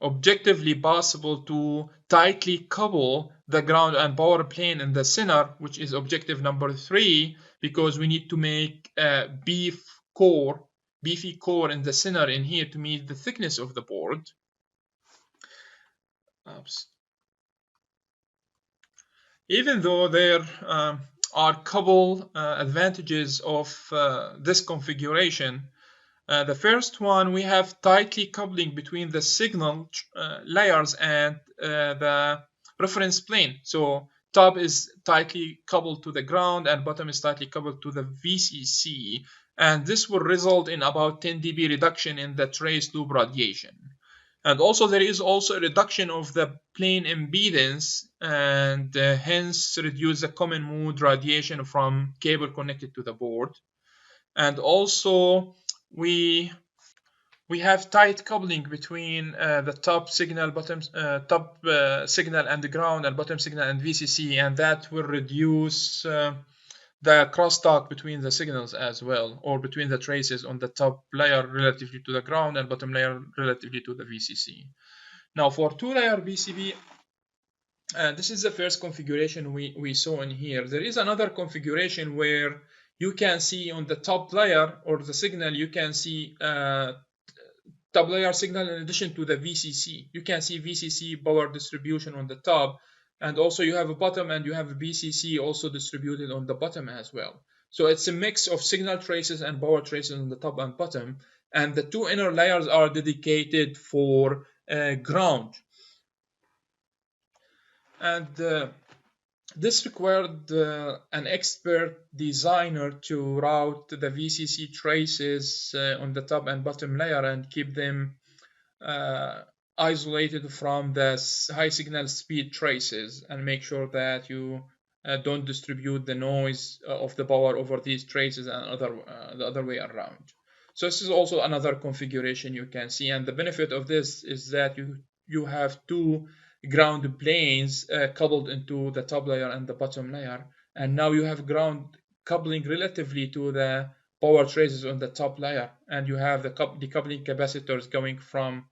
objectively possible to tightly couple the ground and power plane in the center, which is objective number 3, because we need to make a beefy core in the center in here to meet the thickness of the board. Oops. Even though there are a couple advantages of this configuration, the first one, we have tightly coupling between the signal layers and the reference plane. So top is tightly coupled to the ground and bottom is tightly coupled to the VCC. And this will result in about 10 dB reduction in the trace loop radiation. And also there is also a reduction of the plane impedance, and hence reduce the common mode radiation from cable connected to the board. And also we have tight coupling between the top signal, top signal and the ground, and bottom signal and VCC, and that will reduce the crosstalk between the signals as well, or between the traces on the top layer relatively to the ground and bottom layer relatively to the VCC. Now for 2-layer PCB, this is the first configuration we saw in here. There is another configuration where you can see on the top layer or the signal, you can see top layer signal in addition to the VCC. You can see VCC power distribution on the top, and also you have a bottom and you have a VCC also distributed on the bottom as well. So it's a mix of signal traces and power traces on the top and bottom, and the 2 inner layers are dedicated for ground. And this required an expert designer to route the VCC traces on the top and bottom layer and keep them isolated from the high signal speed traces, and make sure that you don't distribute the noise of the power over these traces and the other way around. So this is also another configuration you can see, and the benefit of this is that you have two ground planes coupled into the top layer and the bottom layer, and now you have ground coupling relatively to the power traces on the top layer, and you have the decoupling capacitors going from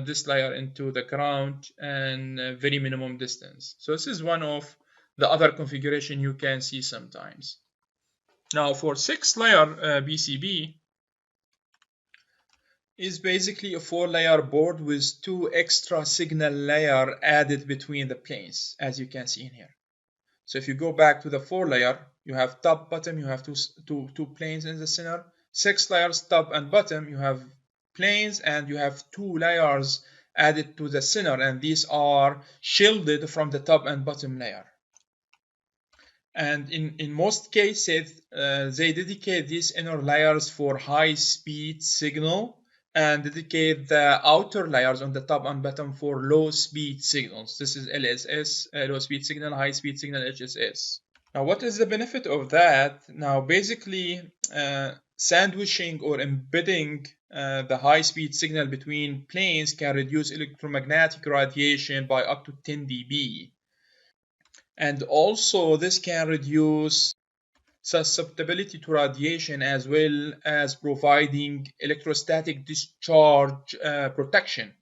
this layer into the ground and very minimum distance. So this is one of the other configuration you can see sometimes. Now for 6-layer PCB is basically a 4-layer board with 2 extra signal layer added between the planes, as you can see in here. So if you go back to the 4-layer, you have top, bottom, you have two planes in the center. 6 layers, top and bottom, you have planes, and you have 2 layers added to the center, and these are shielded from the top and bottom layer. And in most cases, they dedicate these inner layers for high-speed signal and dedicate the outer layers on the top and bottom for low-speed signals. This is LSS, low-speed signal, high-speed signal, HSS. Now, what is the benefit of that? Now, basically, sandwiching or embedding the high-speed signal between planes can reduce electromagnetic radiation by up to 10 dB. And also, this can reduce susceptibility to radiation as well as providing electrostatic discharge protection.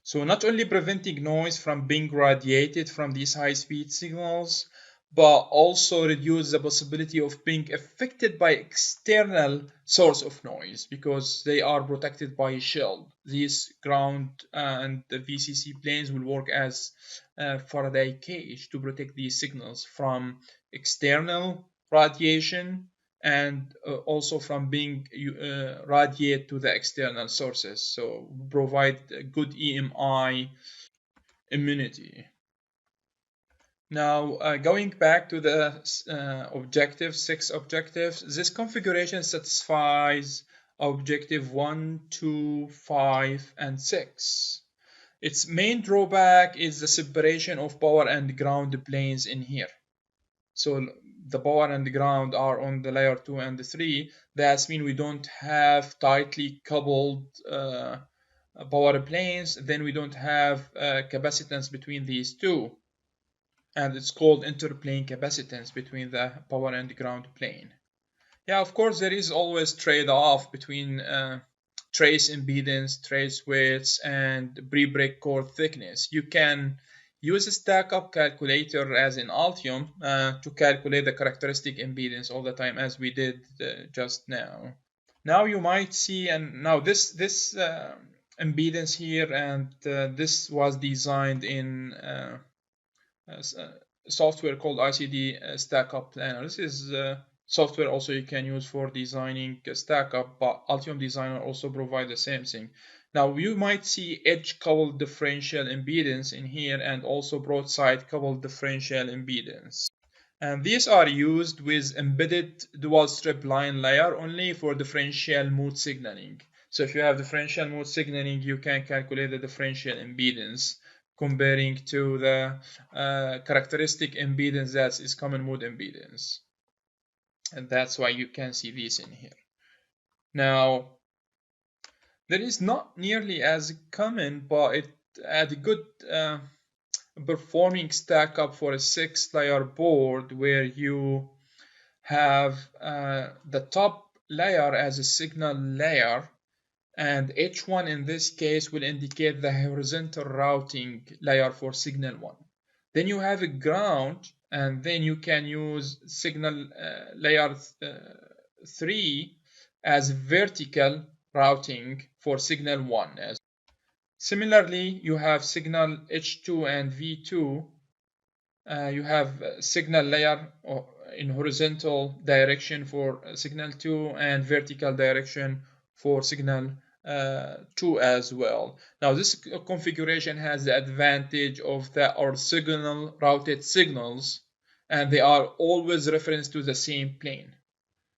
So not only preventing noise from being radiated from these high-speed signals, but also reduce the possibility of being affected by external source of noise because they are protected by a shield. These ground and the VCC planes will work as Faraday cage to protect these signals from external radiation and also from being radiated to the external sources. So provide good EMI immunity. Now, going back to the objectives, 6 objectives, this configuration satisfies objective 1, 2, 5, and 6. Its main drawback is the separation of power and ground planes in here. So the power and the ground are on the layer 2 and the 3. That means we don't have tightly coupled power planes. Then we don't have capacitance between these two. And it's called interplane capacitance between the power and the ground plane. Yeah, of course, there is always trade-off between trace impedance, trace widths, and pre-break core thickness. You can use a stack-up calculator as in Altium to calculate the characteristic impedance all the time, as we did just now. Now you might see, and now this impedance here, and this was designed in software called ICD Stack-Up Planner. This is software also you can use for designing stack-up, but Altium Designer also provides the same thing. Now you might see edge-coupled differential impedance in here and also broadside coupled differential impedance. And these are used with embedded dual strip line layer only for differential mode signaling. So if you have differential mode signaling, you can calculate the differential impedance comparing to the characteristic impedance that is common mode impedance. And that's why you can see these in here. Now, there is not nearly as common, but it had a good performing stack up for a 6-layer board where you have the top layer as a signal layer, and H1 in this case will indicate the horizontal routing layer for signal 1. Then you have a ground, and then you can use signal layer 3 as vertical routing for signal 1. Similarly, you have signal H2 and V2. You have signal layer in horizontal direction for signal 2 and vertical direction for signal 2 as well. Now this configuration has the advantage of the orthogonal routed signals, and they are always referenced to the same plane.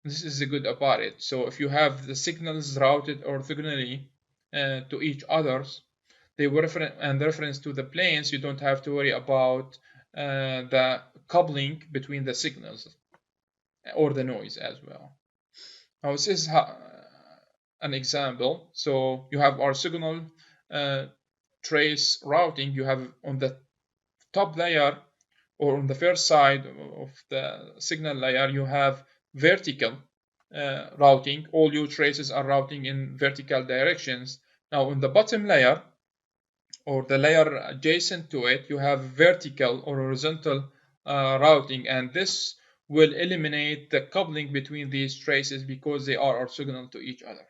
This is the good about it. So if you have the signals routed orthogonally to each other, they were reference to the planes, you don't have to worry about the coupling between the signals or the noise as well. Now this is an example. So you have our signal trace routing. You have on the top layer or on the first side of the signal layer, you have vertical routing. All your traces are routing in vertical directions. Now on the bottom layer or the layer adjacent to it, you have vertical or horizontal routing, and this will eliminate the coupling between these traces because they are orthogonal to each other.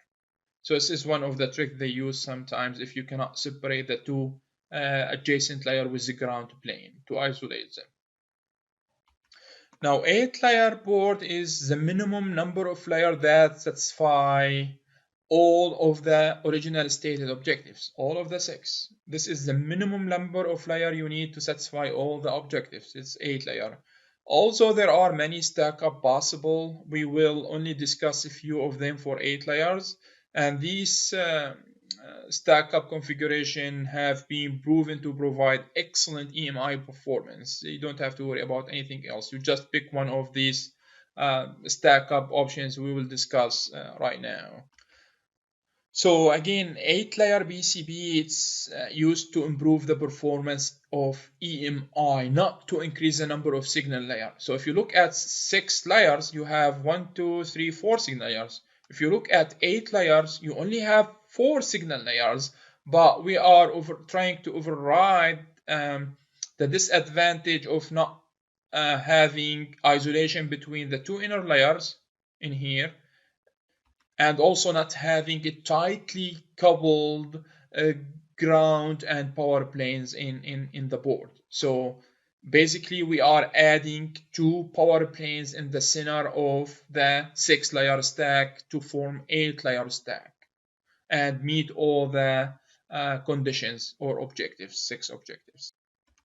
So this is one of the tricks they use sometimes if you cannot separate the two adjacent layer with the ground plane to isolate them. Now 8-layer board is the minimum number of layers that satisfy all of the original stated objectives, all of the 6. This is the minimum number of layers you need to satisfy all the objectives. It's 8-layer. Also, there are many stack-up possible. We will only discuss a few of them for 8 layers. And these stack-up configuration have been proven to provide excellent EMI performance. You don't have to worry about anything else. You just pick one of these stack-up options we will discuss right now. So again, 8-layer PCB, it's used to improve the performance of EMI, not to increase the number of signal layers. So if you look at 6 layers, you have 1, 2, 3, 4 signal layers. If you look at 8 layers, you only have 4 signal layers, but we are trying to override the disadvantage of not having isolation between the two inner layers in here, and also not having a tightly coupled ground and power planes in the board. So basically we are adding 2 power planes in the center of the 6-layer stack to form 8-layer stack and meet all the conditions or objectives, 6 objectives.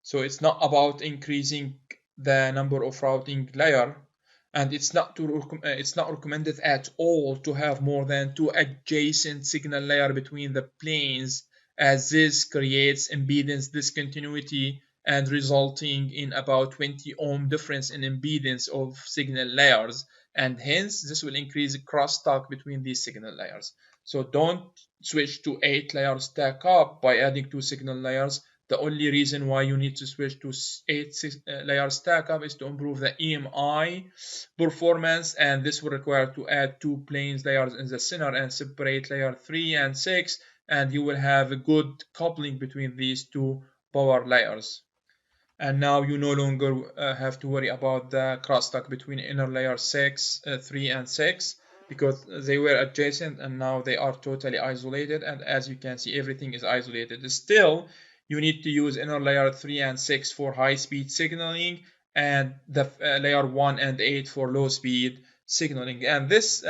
So it's not about increasing the number of routing layer, and it's not recommended at all to have more than 2 adjacent signal layer between the planes, as this creates impedance discontinuity and resulting in about 20 ohm difference in impedance of signal layers, and hence this will increase crosstalk between these signal layers. So don't switch to 8-layer stack up by adding 2 signal layers. The only reason why you need to switch to 8-layer stack up is to improve the EMI performance, and this will require to add 2 planes layers in the center and separate layer 3 and 6, and you will have a good coupling between these 2 power layers. And now you no longer have to worry about the crosstalk between inner layer 3 and 6, because they were adjacent and now they are totally isolated, and as you can see everything is isolated. Still, you need to use inner layer 3 and 6 for high speed signaling, and the layer 1 and 8 for low speed signaling. And this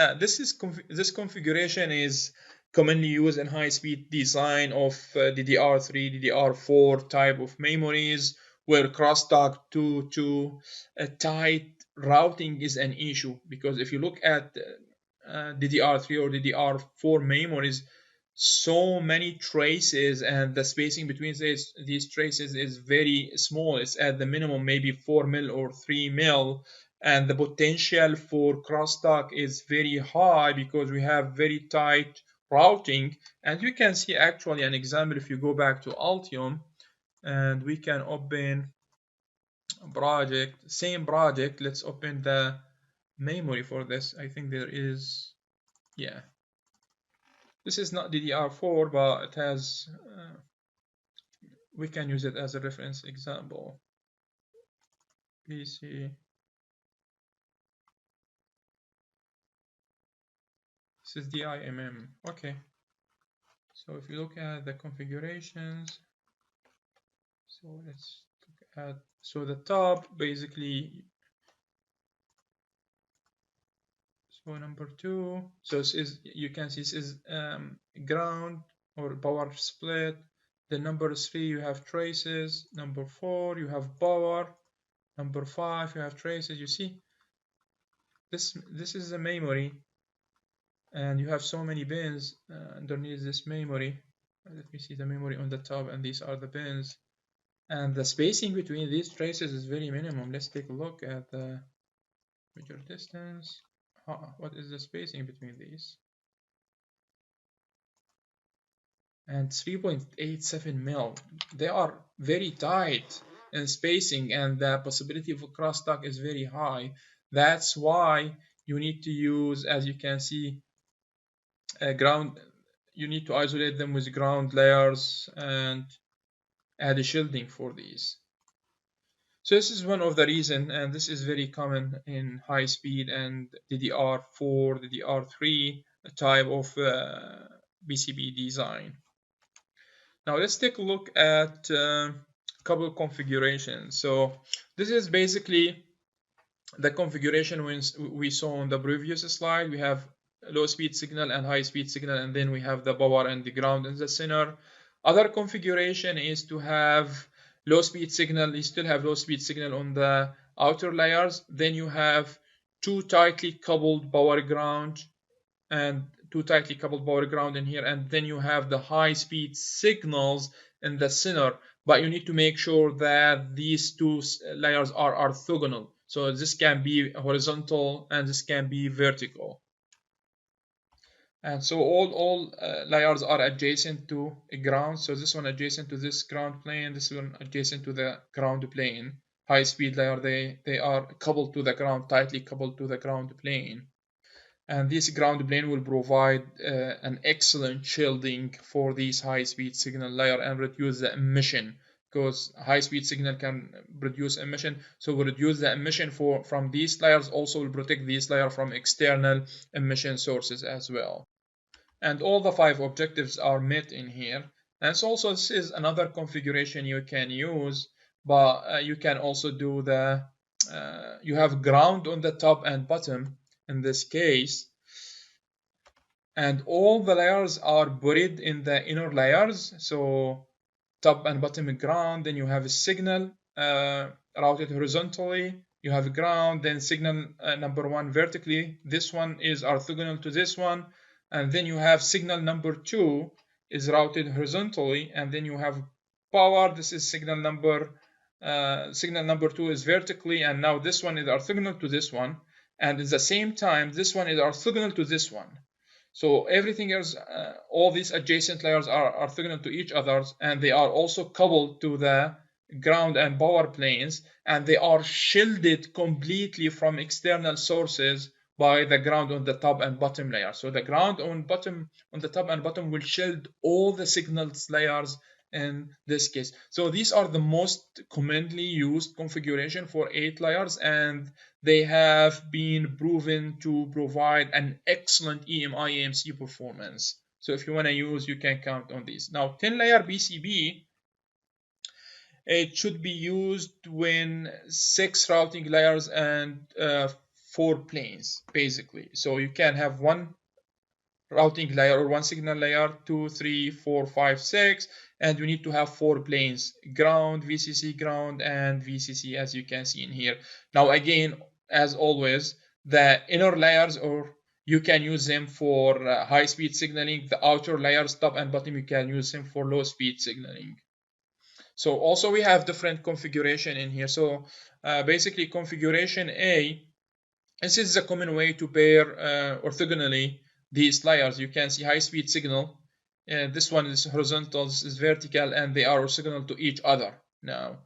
configuration is commonly used in high speed design of DDR3, DDR4 type of memories, where crosstalk to a tight routing is an issue. Because if you look at DDR3 or DDR4 memories, so many traces, and the spacing between these traces is very small. It's at the minimum maybe 4 mil or 3 mil, and the potential for crosstalk is very high because we have very tight routing. And you can see actually an example if you go back to Altium, and we can open project, same project. Let's open the memory for this. I think there is, yeah, this is not DDR4, but it has we can use it as a reference example. PC, this is DIMM. Okay, so if you look at the configurations, so let's look at, so the top basically, so number 2, so this is, you can see this is ground or power split. The number 3 you have traces, number 4 you have power, number 5 you have traces. You see this is the memory, and you have so many bins underneath this memory. Let me see the memory on the top, and these are the pins. And the spacing between these traces is very minimum. Let's take a look at the major distance. What is the spacing between these? And 3.87 mil. They are very tight in spacing, and the possibility of a crosstalk is very high. That's why you need to use, as you can see, ground. You need to isolate them with ground layers and add a shielding for these. So this is one of the reason, and this is very common in high speed and DDR4, DDR3 type of PCB design. Now let's take a look at a couple of configurations. So this is basically the configuration we saw on the previous slide. We have low speed signal and high speed signal, and then we have the power and the ground in the center. Other configuration is to have low speed signal. You still have low speed signal on the outer layers. Then you have two tightly coupled power ground and two tightly coupled power ground in here, and then you have the high speed signals in the center, but you need to make sure that these two layers are orthogonal. So this can be horizontal and this can be vertical. And so all layers are adjacent to a ground. So this one adjacent to this ground plane, this one adjacent to the ground plane. High speed layer, they are coupled to the ground, tightly coupled to the ground plane. And this ground plane will provide an excellent shielding for this high-speed signal layer and reduce the emission, because high-speed signal can produce emission. So we reduce the emission from these layers, also will protect this layer from external emission sources as well. And all the 5 objectives are met in here. And so also this is another configuration you can use, but you can also do the you have ground on the top and bottom in this case, and all the layers are buried in the inner layers. So top and bottom ground, then you have a signal routed horizontally, you have ground, then signal number 1 vertically, this one is orthogonal to this one, and then you have signal number 2 is routed horizontally, and then you have power, this is signal number 2 is vertically, and now this one is orthogonal to this one, and at the same time this one is orthogonal to this one. So everything else, all these adjacent layers are orthogonal to each other, and they are also coupled to the ground and power planes, and they are shielded completely from external sources by the ground on the top and bottom layer. So the ground on the top and bottom will shield all the signals layers in this case. So these are the most commonly used configuration for 8 layers, and they have been proven to provide an excellent EMI AMC performance. So if you want to use, you can count on these. Now 10-layer PCB, it should be used when 6 routing layers and 4 planes basically. So you can have one routing layer or one signal layer, 2, 3, 4, 5, 6, and you need to have 4 planes: ground, VCC ground, and VCC, as you can see in here. Now again, as always, the inner layers, or you can use them for high speed signaling. The outer layers, top and bottom, you can use them for low speed signaling. So also we have different configuration in here. So basically configuration A, this is a common way to pair orthogonally these layers. You can see high speed signal. This one is horizontal, this is vertical, and they are orthogonal to each other now.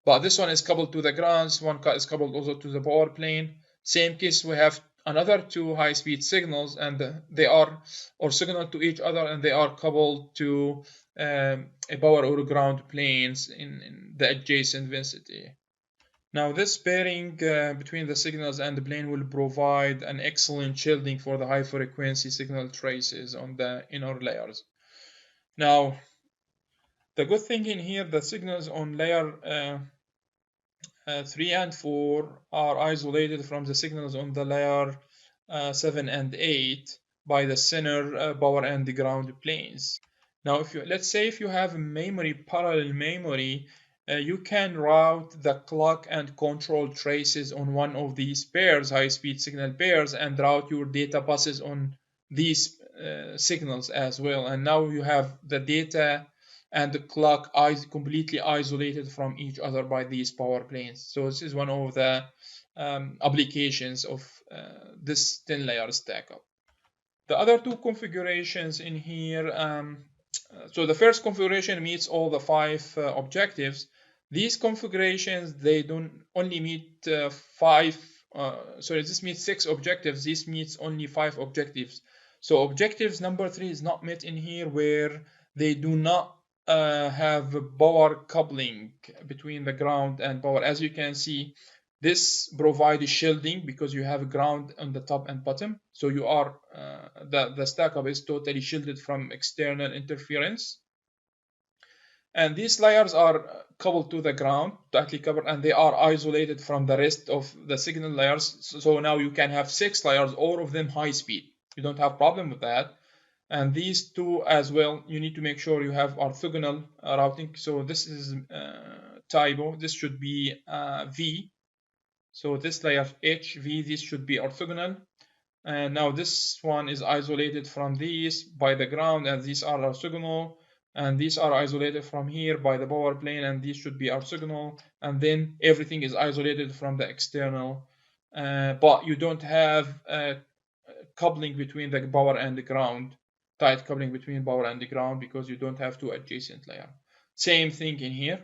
But this one is coupled to the ground, this one is coupled also to the power plane. Same case, we have another 2 high speed signals, and they are orthogonal to each other, and they are coupled to a power or ground planes in the adjacent vicinity. Now this pairing between the signals and the plane will provide an excellent shielding for the high frequency signal traces on the inner layers. Now the good thing in here, the signals on layer 3 and 4 are isolated from the signals on the layer 7 and 8 by the center power and the ground planes. Now let's say if you have a memory, parallel memory, you can route the clock and control traces on one of these pairs, high-speed signal pairs, and route your data buses on these signals as well, and now you have the data and the clock completely isolated from each other by these power planes. So this is one of the applications of this 10-layer stack-up. The other two configurations in here, so the first configuration meets all the 5 objectives. These configurations, they don't only meet this meets 6 objectives. This meets only 5 objectives. So objectives number 3 is not met in here, where they do not have power coupling between the ground and power. As you can see, this provides shielding because you have ground on the top and bottom. So you are the stack-up is totally shielded from external interference. And these layers are coupled to the ground, tightly covered, and they are isolated from the rest of the signal layers. So now you can have 6 layers, all of them high speed. You don't have problem with that. And these two as well, you need to make sure you have orthogonal routing. So this is typo. This should be V. So this layer HV, this should be orthogonal. And now this one is isolated from these by the ground, and these are orthogonal. And these are isolated from here by the power plane, and these should be orthogonal. And then everything is isolated from the external. But you don't have coupling between the power and the ground, tight coupling between power and the ground, because you don't have two adjacent layers. Same thing in here.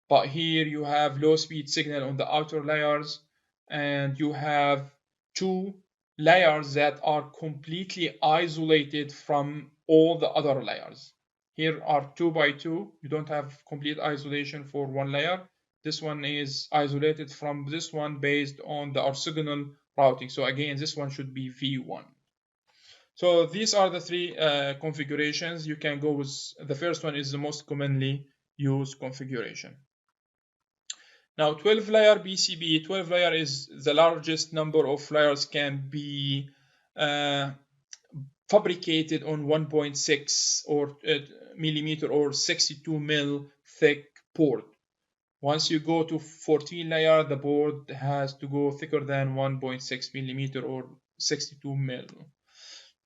But here you have low speed signal on the outer layers, and you have 2 layers that are completely isolated from all the other layers. Here are 2 by 2. You don't have complete isolation for one layer. This one is isolated from this one based on the orthogonal routing. So again, this one should be V1. So these are the 3 configurations. You can go with the first one is the most commonly used configuration. Now 12-layer PCB, 12-layer is the largest number of layers can be fabricated on 1.6 or millimeter or 62 mil thick board. Once you go to 14-layer, the board has to go thicker than 1.6 millimeter or 62 mil.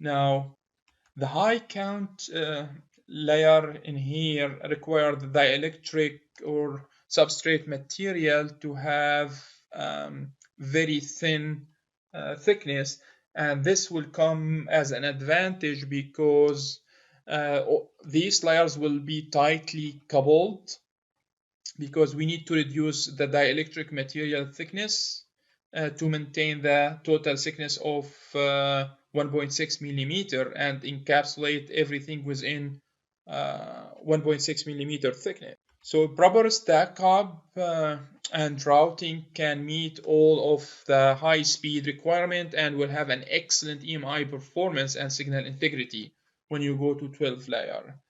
Now the high count layer in here require the dielectric or substrate material to have very thin thickness, and this will come as an advantage because these layers will be tightly coupled, because we need to reduce the dielectric material thickness to maintain the total thickness of 1.6 millimeter and encapsulate everything within 1.6 millimeter thickness. So proper stack-up and routing can meet all of the high-speed requirement and will have an excellent EMI performance and signal integrity when you go to 12-layer.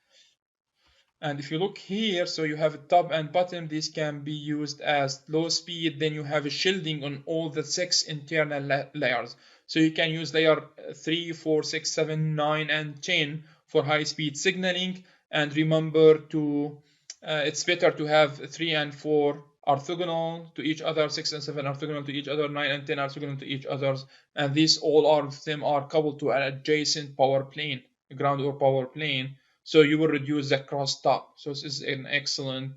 And if you look here, so you have a top and bottom. This can be used as low speed. Then you have a shielding on all the 6 internal layers. So you can use layer 3, 4, 6, 7, 9, and 10 for high-speed signaling. And remember to it's better to have 3 and 4 orthogonal to each other, 6 and 7 orthogonal to each other, 9 and 10 orthogonal to each other, and these all of them are coupled to an adjacent power plane, ground or power plane, so you will reduce the crosstalk. So this is an excellent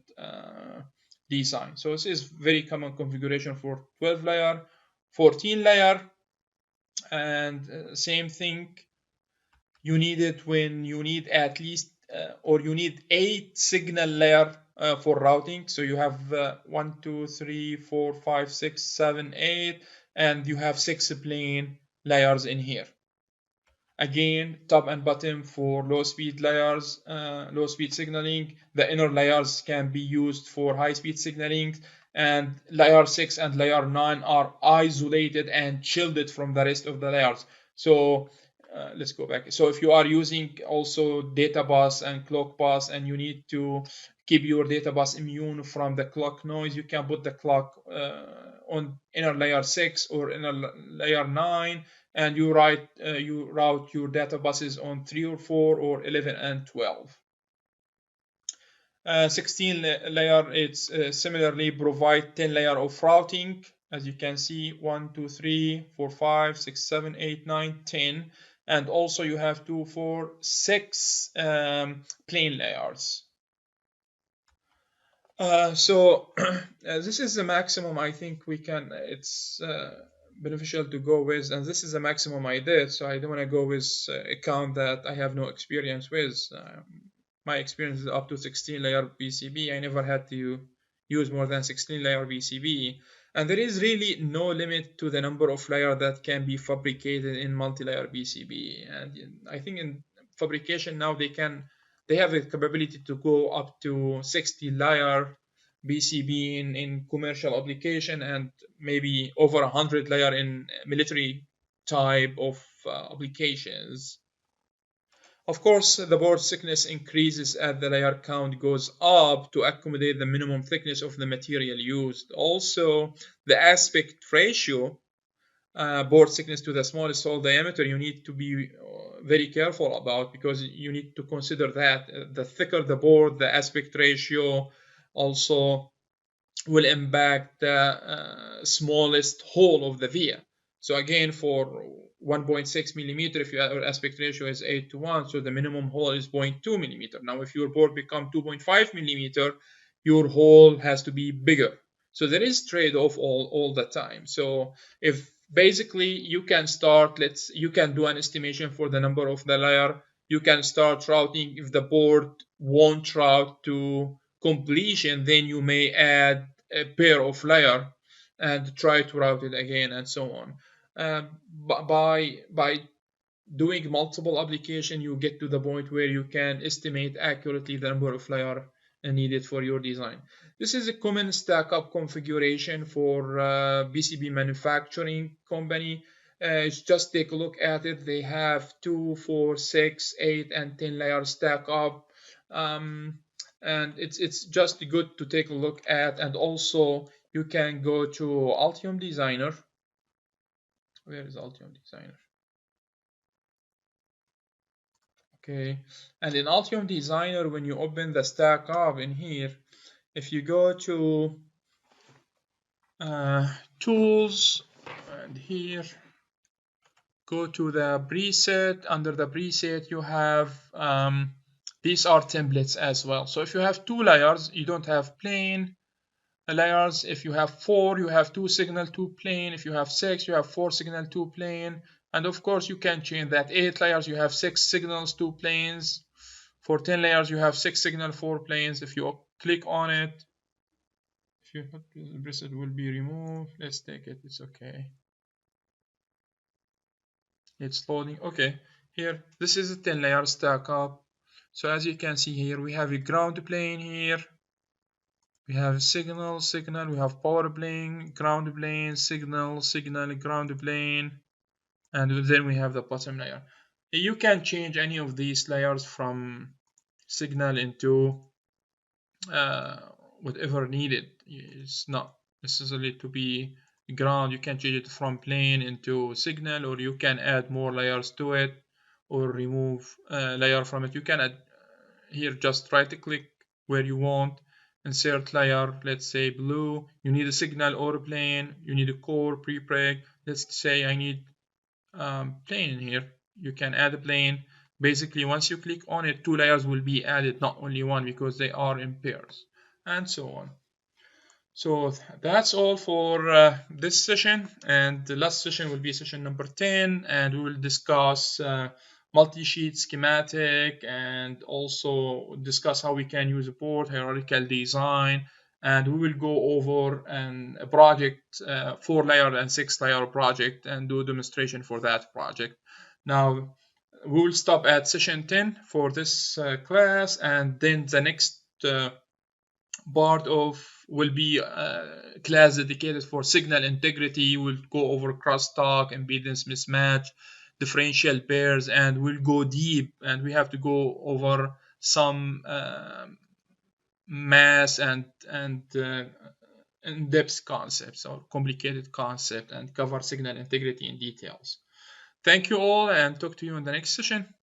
design. So this is very common configuration for 12-layer, 14-layer, and same thing. You need it when you need at least or you need 8 signal layer for routing. So you have 1, 2, 3, 4, 5, 6, 7, 8, and you have 6 plane layers in here. Again, top and bottom for low speed layers, low speed signaling. The inner layers can be used for high speed signaling, and layer 6 and layer 9 are isolated and shielded from the rest of the layers. So let's go back. So if you are using also data bus and clock bus, and you need to keep your data bus immune from the clock noise, you can put the clock on inner layer 6 or inner layer 9, and you route your data buses on 3 or 4 or 11 and 12. 16 layer, it's similarly provide 10 layer of routing. As you can see, 1, 2, 3, 4, 5, 6, 7, 8, 9, 10. and also you have 2, 4, 6 plane layers. So this is the maximum I think we can, it's beneficial to go with, and this is the maximum I did, so I don't want to go with a count that I have no experience with. My experience is up to 16 layer PCB. I never had to use more than 16 layer PCB, and there is really no limit to the number of layers that can be fabricated in multi-layer PCB. And I think in fabrication now they have the capability to go up to 60 layer PCB in commercial application, and maybe over 100 layer in military type of applications. Of course, the board thickness increases as the layer count goes up to accommodate the minimum thickness of the material used. Also, the aspect ratio, board thickness to the smallest hole diameter, you need to be very careful about, because you need to consider that the thicker the board, the aspect ratio also will impact the smallest hole of the via. So again, for 1.6 millimeter, if your aspect ratio is 8:1, so the minimum hole is 0.2 millimeter. Now, if your board becomes 2.5 millimeter, your hole has to be bigger. So there is trade-off all the time. So if basically you can start, you can do an estimation for the number of the layer. You can start routing. If the board won't route to completion, then you may add a pair of layer and try to route it again, and so on. By doing multiple application, you get to the point where you can estimate accurately the number of layer needed for your design. This is a common stack-up configuration for PCB manufacturing company. Just take a look at it. They have 2, 4, 6, 8, and 10 layers stack up. And it's just good to take a look at. And also you can go to Altium Designer. Where is Altium Designer? Okay, and in Altium Designer, when you open the stack up in here, if you go to tools, and here go to the preset. Under the preset you have these are templates as well. So if you have 2 layers, you don't have plane layers. If you have 4, you have 2 signal 2 plane. If you have 6, you have 4 signal 2 plane. And of course you can change that. 8 layers, you have 6 signals 2 planes. For 10 layers, you have 6 signal 4 planes. If you click on it, if you press it, will be removed. Let's take it. It's okay. It's loading. Okay, here this is a 10 layer stack up. So as you can see here, we have a ground plane here. We have signal, we have power plane, ground plane, signal, ground plane, and then we have the bottom layer. You can change any of these layers from signal into whatever needed. It's not necessarily to be ground. You can change it from plane into signal, or you can add more layers to it, or remove a layer from it. You can add here, just right click where you want, insert layer, let's say blue. You need a signal or a plane. You need a core pre-preg. Let's say I need plane in here. You can add a plane. Basically, once you click on it, 2 layers will be added, not only one, because they are in pairs, and so on. So that's all for this session, and the last session will be session number 10, and we will discuss multi-sheet schematic, and also discuss how we can use a board hierarchical design, and we will go over a project, 4-layer and 6-layer project, and do a demonstration for that project. Now we will stop at session 10 for this class, and then the next part of will be a class dedicated for signal integrity. We'll go over crosstalk, impedance mismatch, differential pairs, and we'll go deep, and we have to go over some mass and in-depth concepts or complicated concept, and cover signal integrity in details. Thank you all, and talk to you in the next session.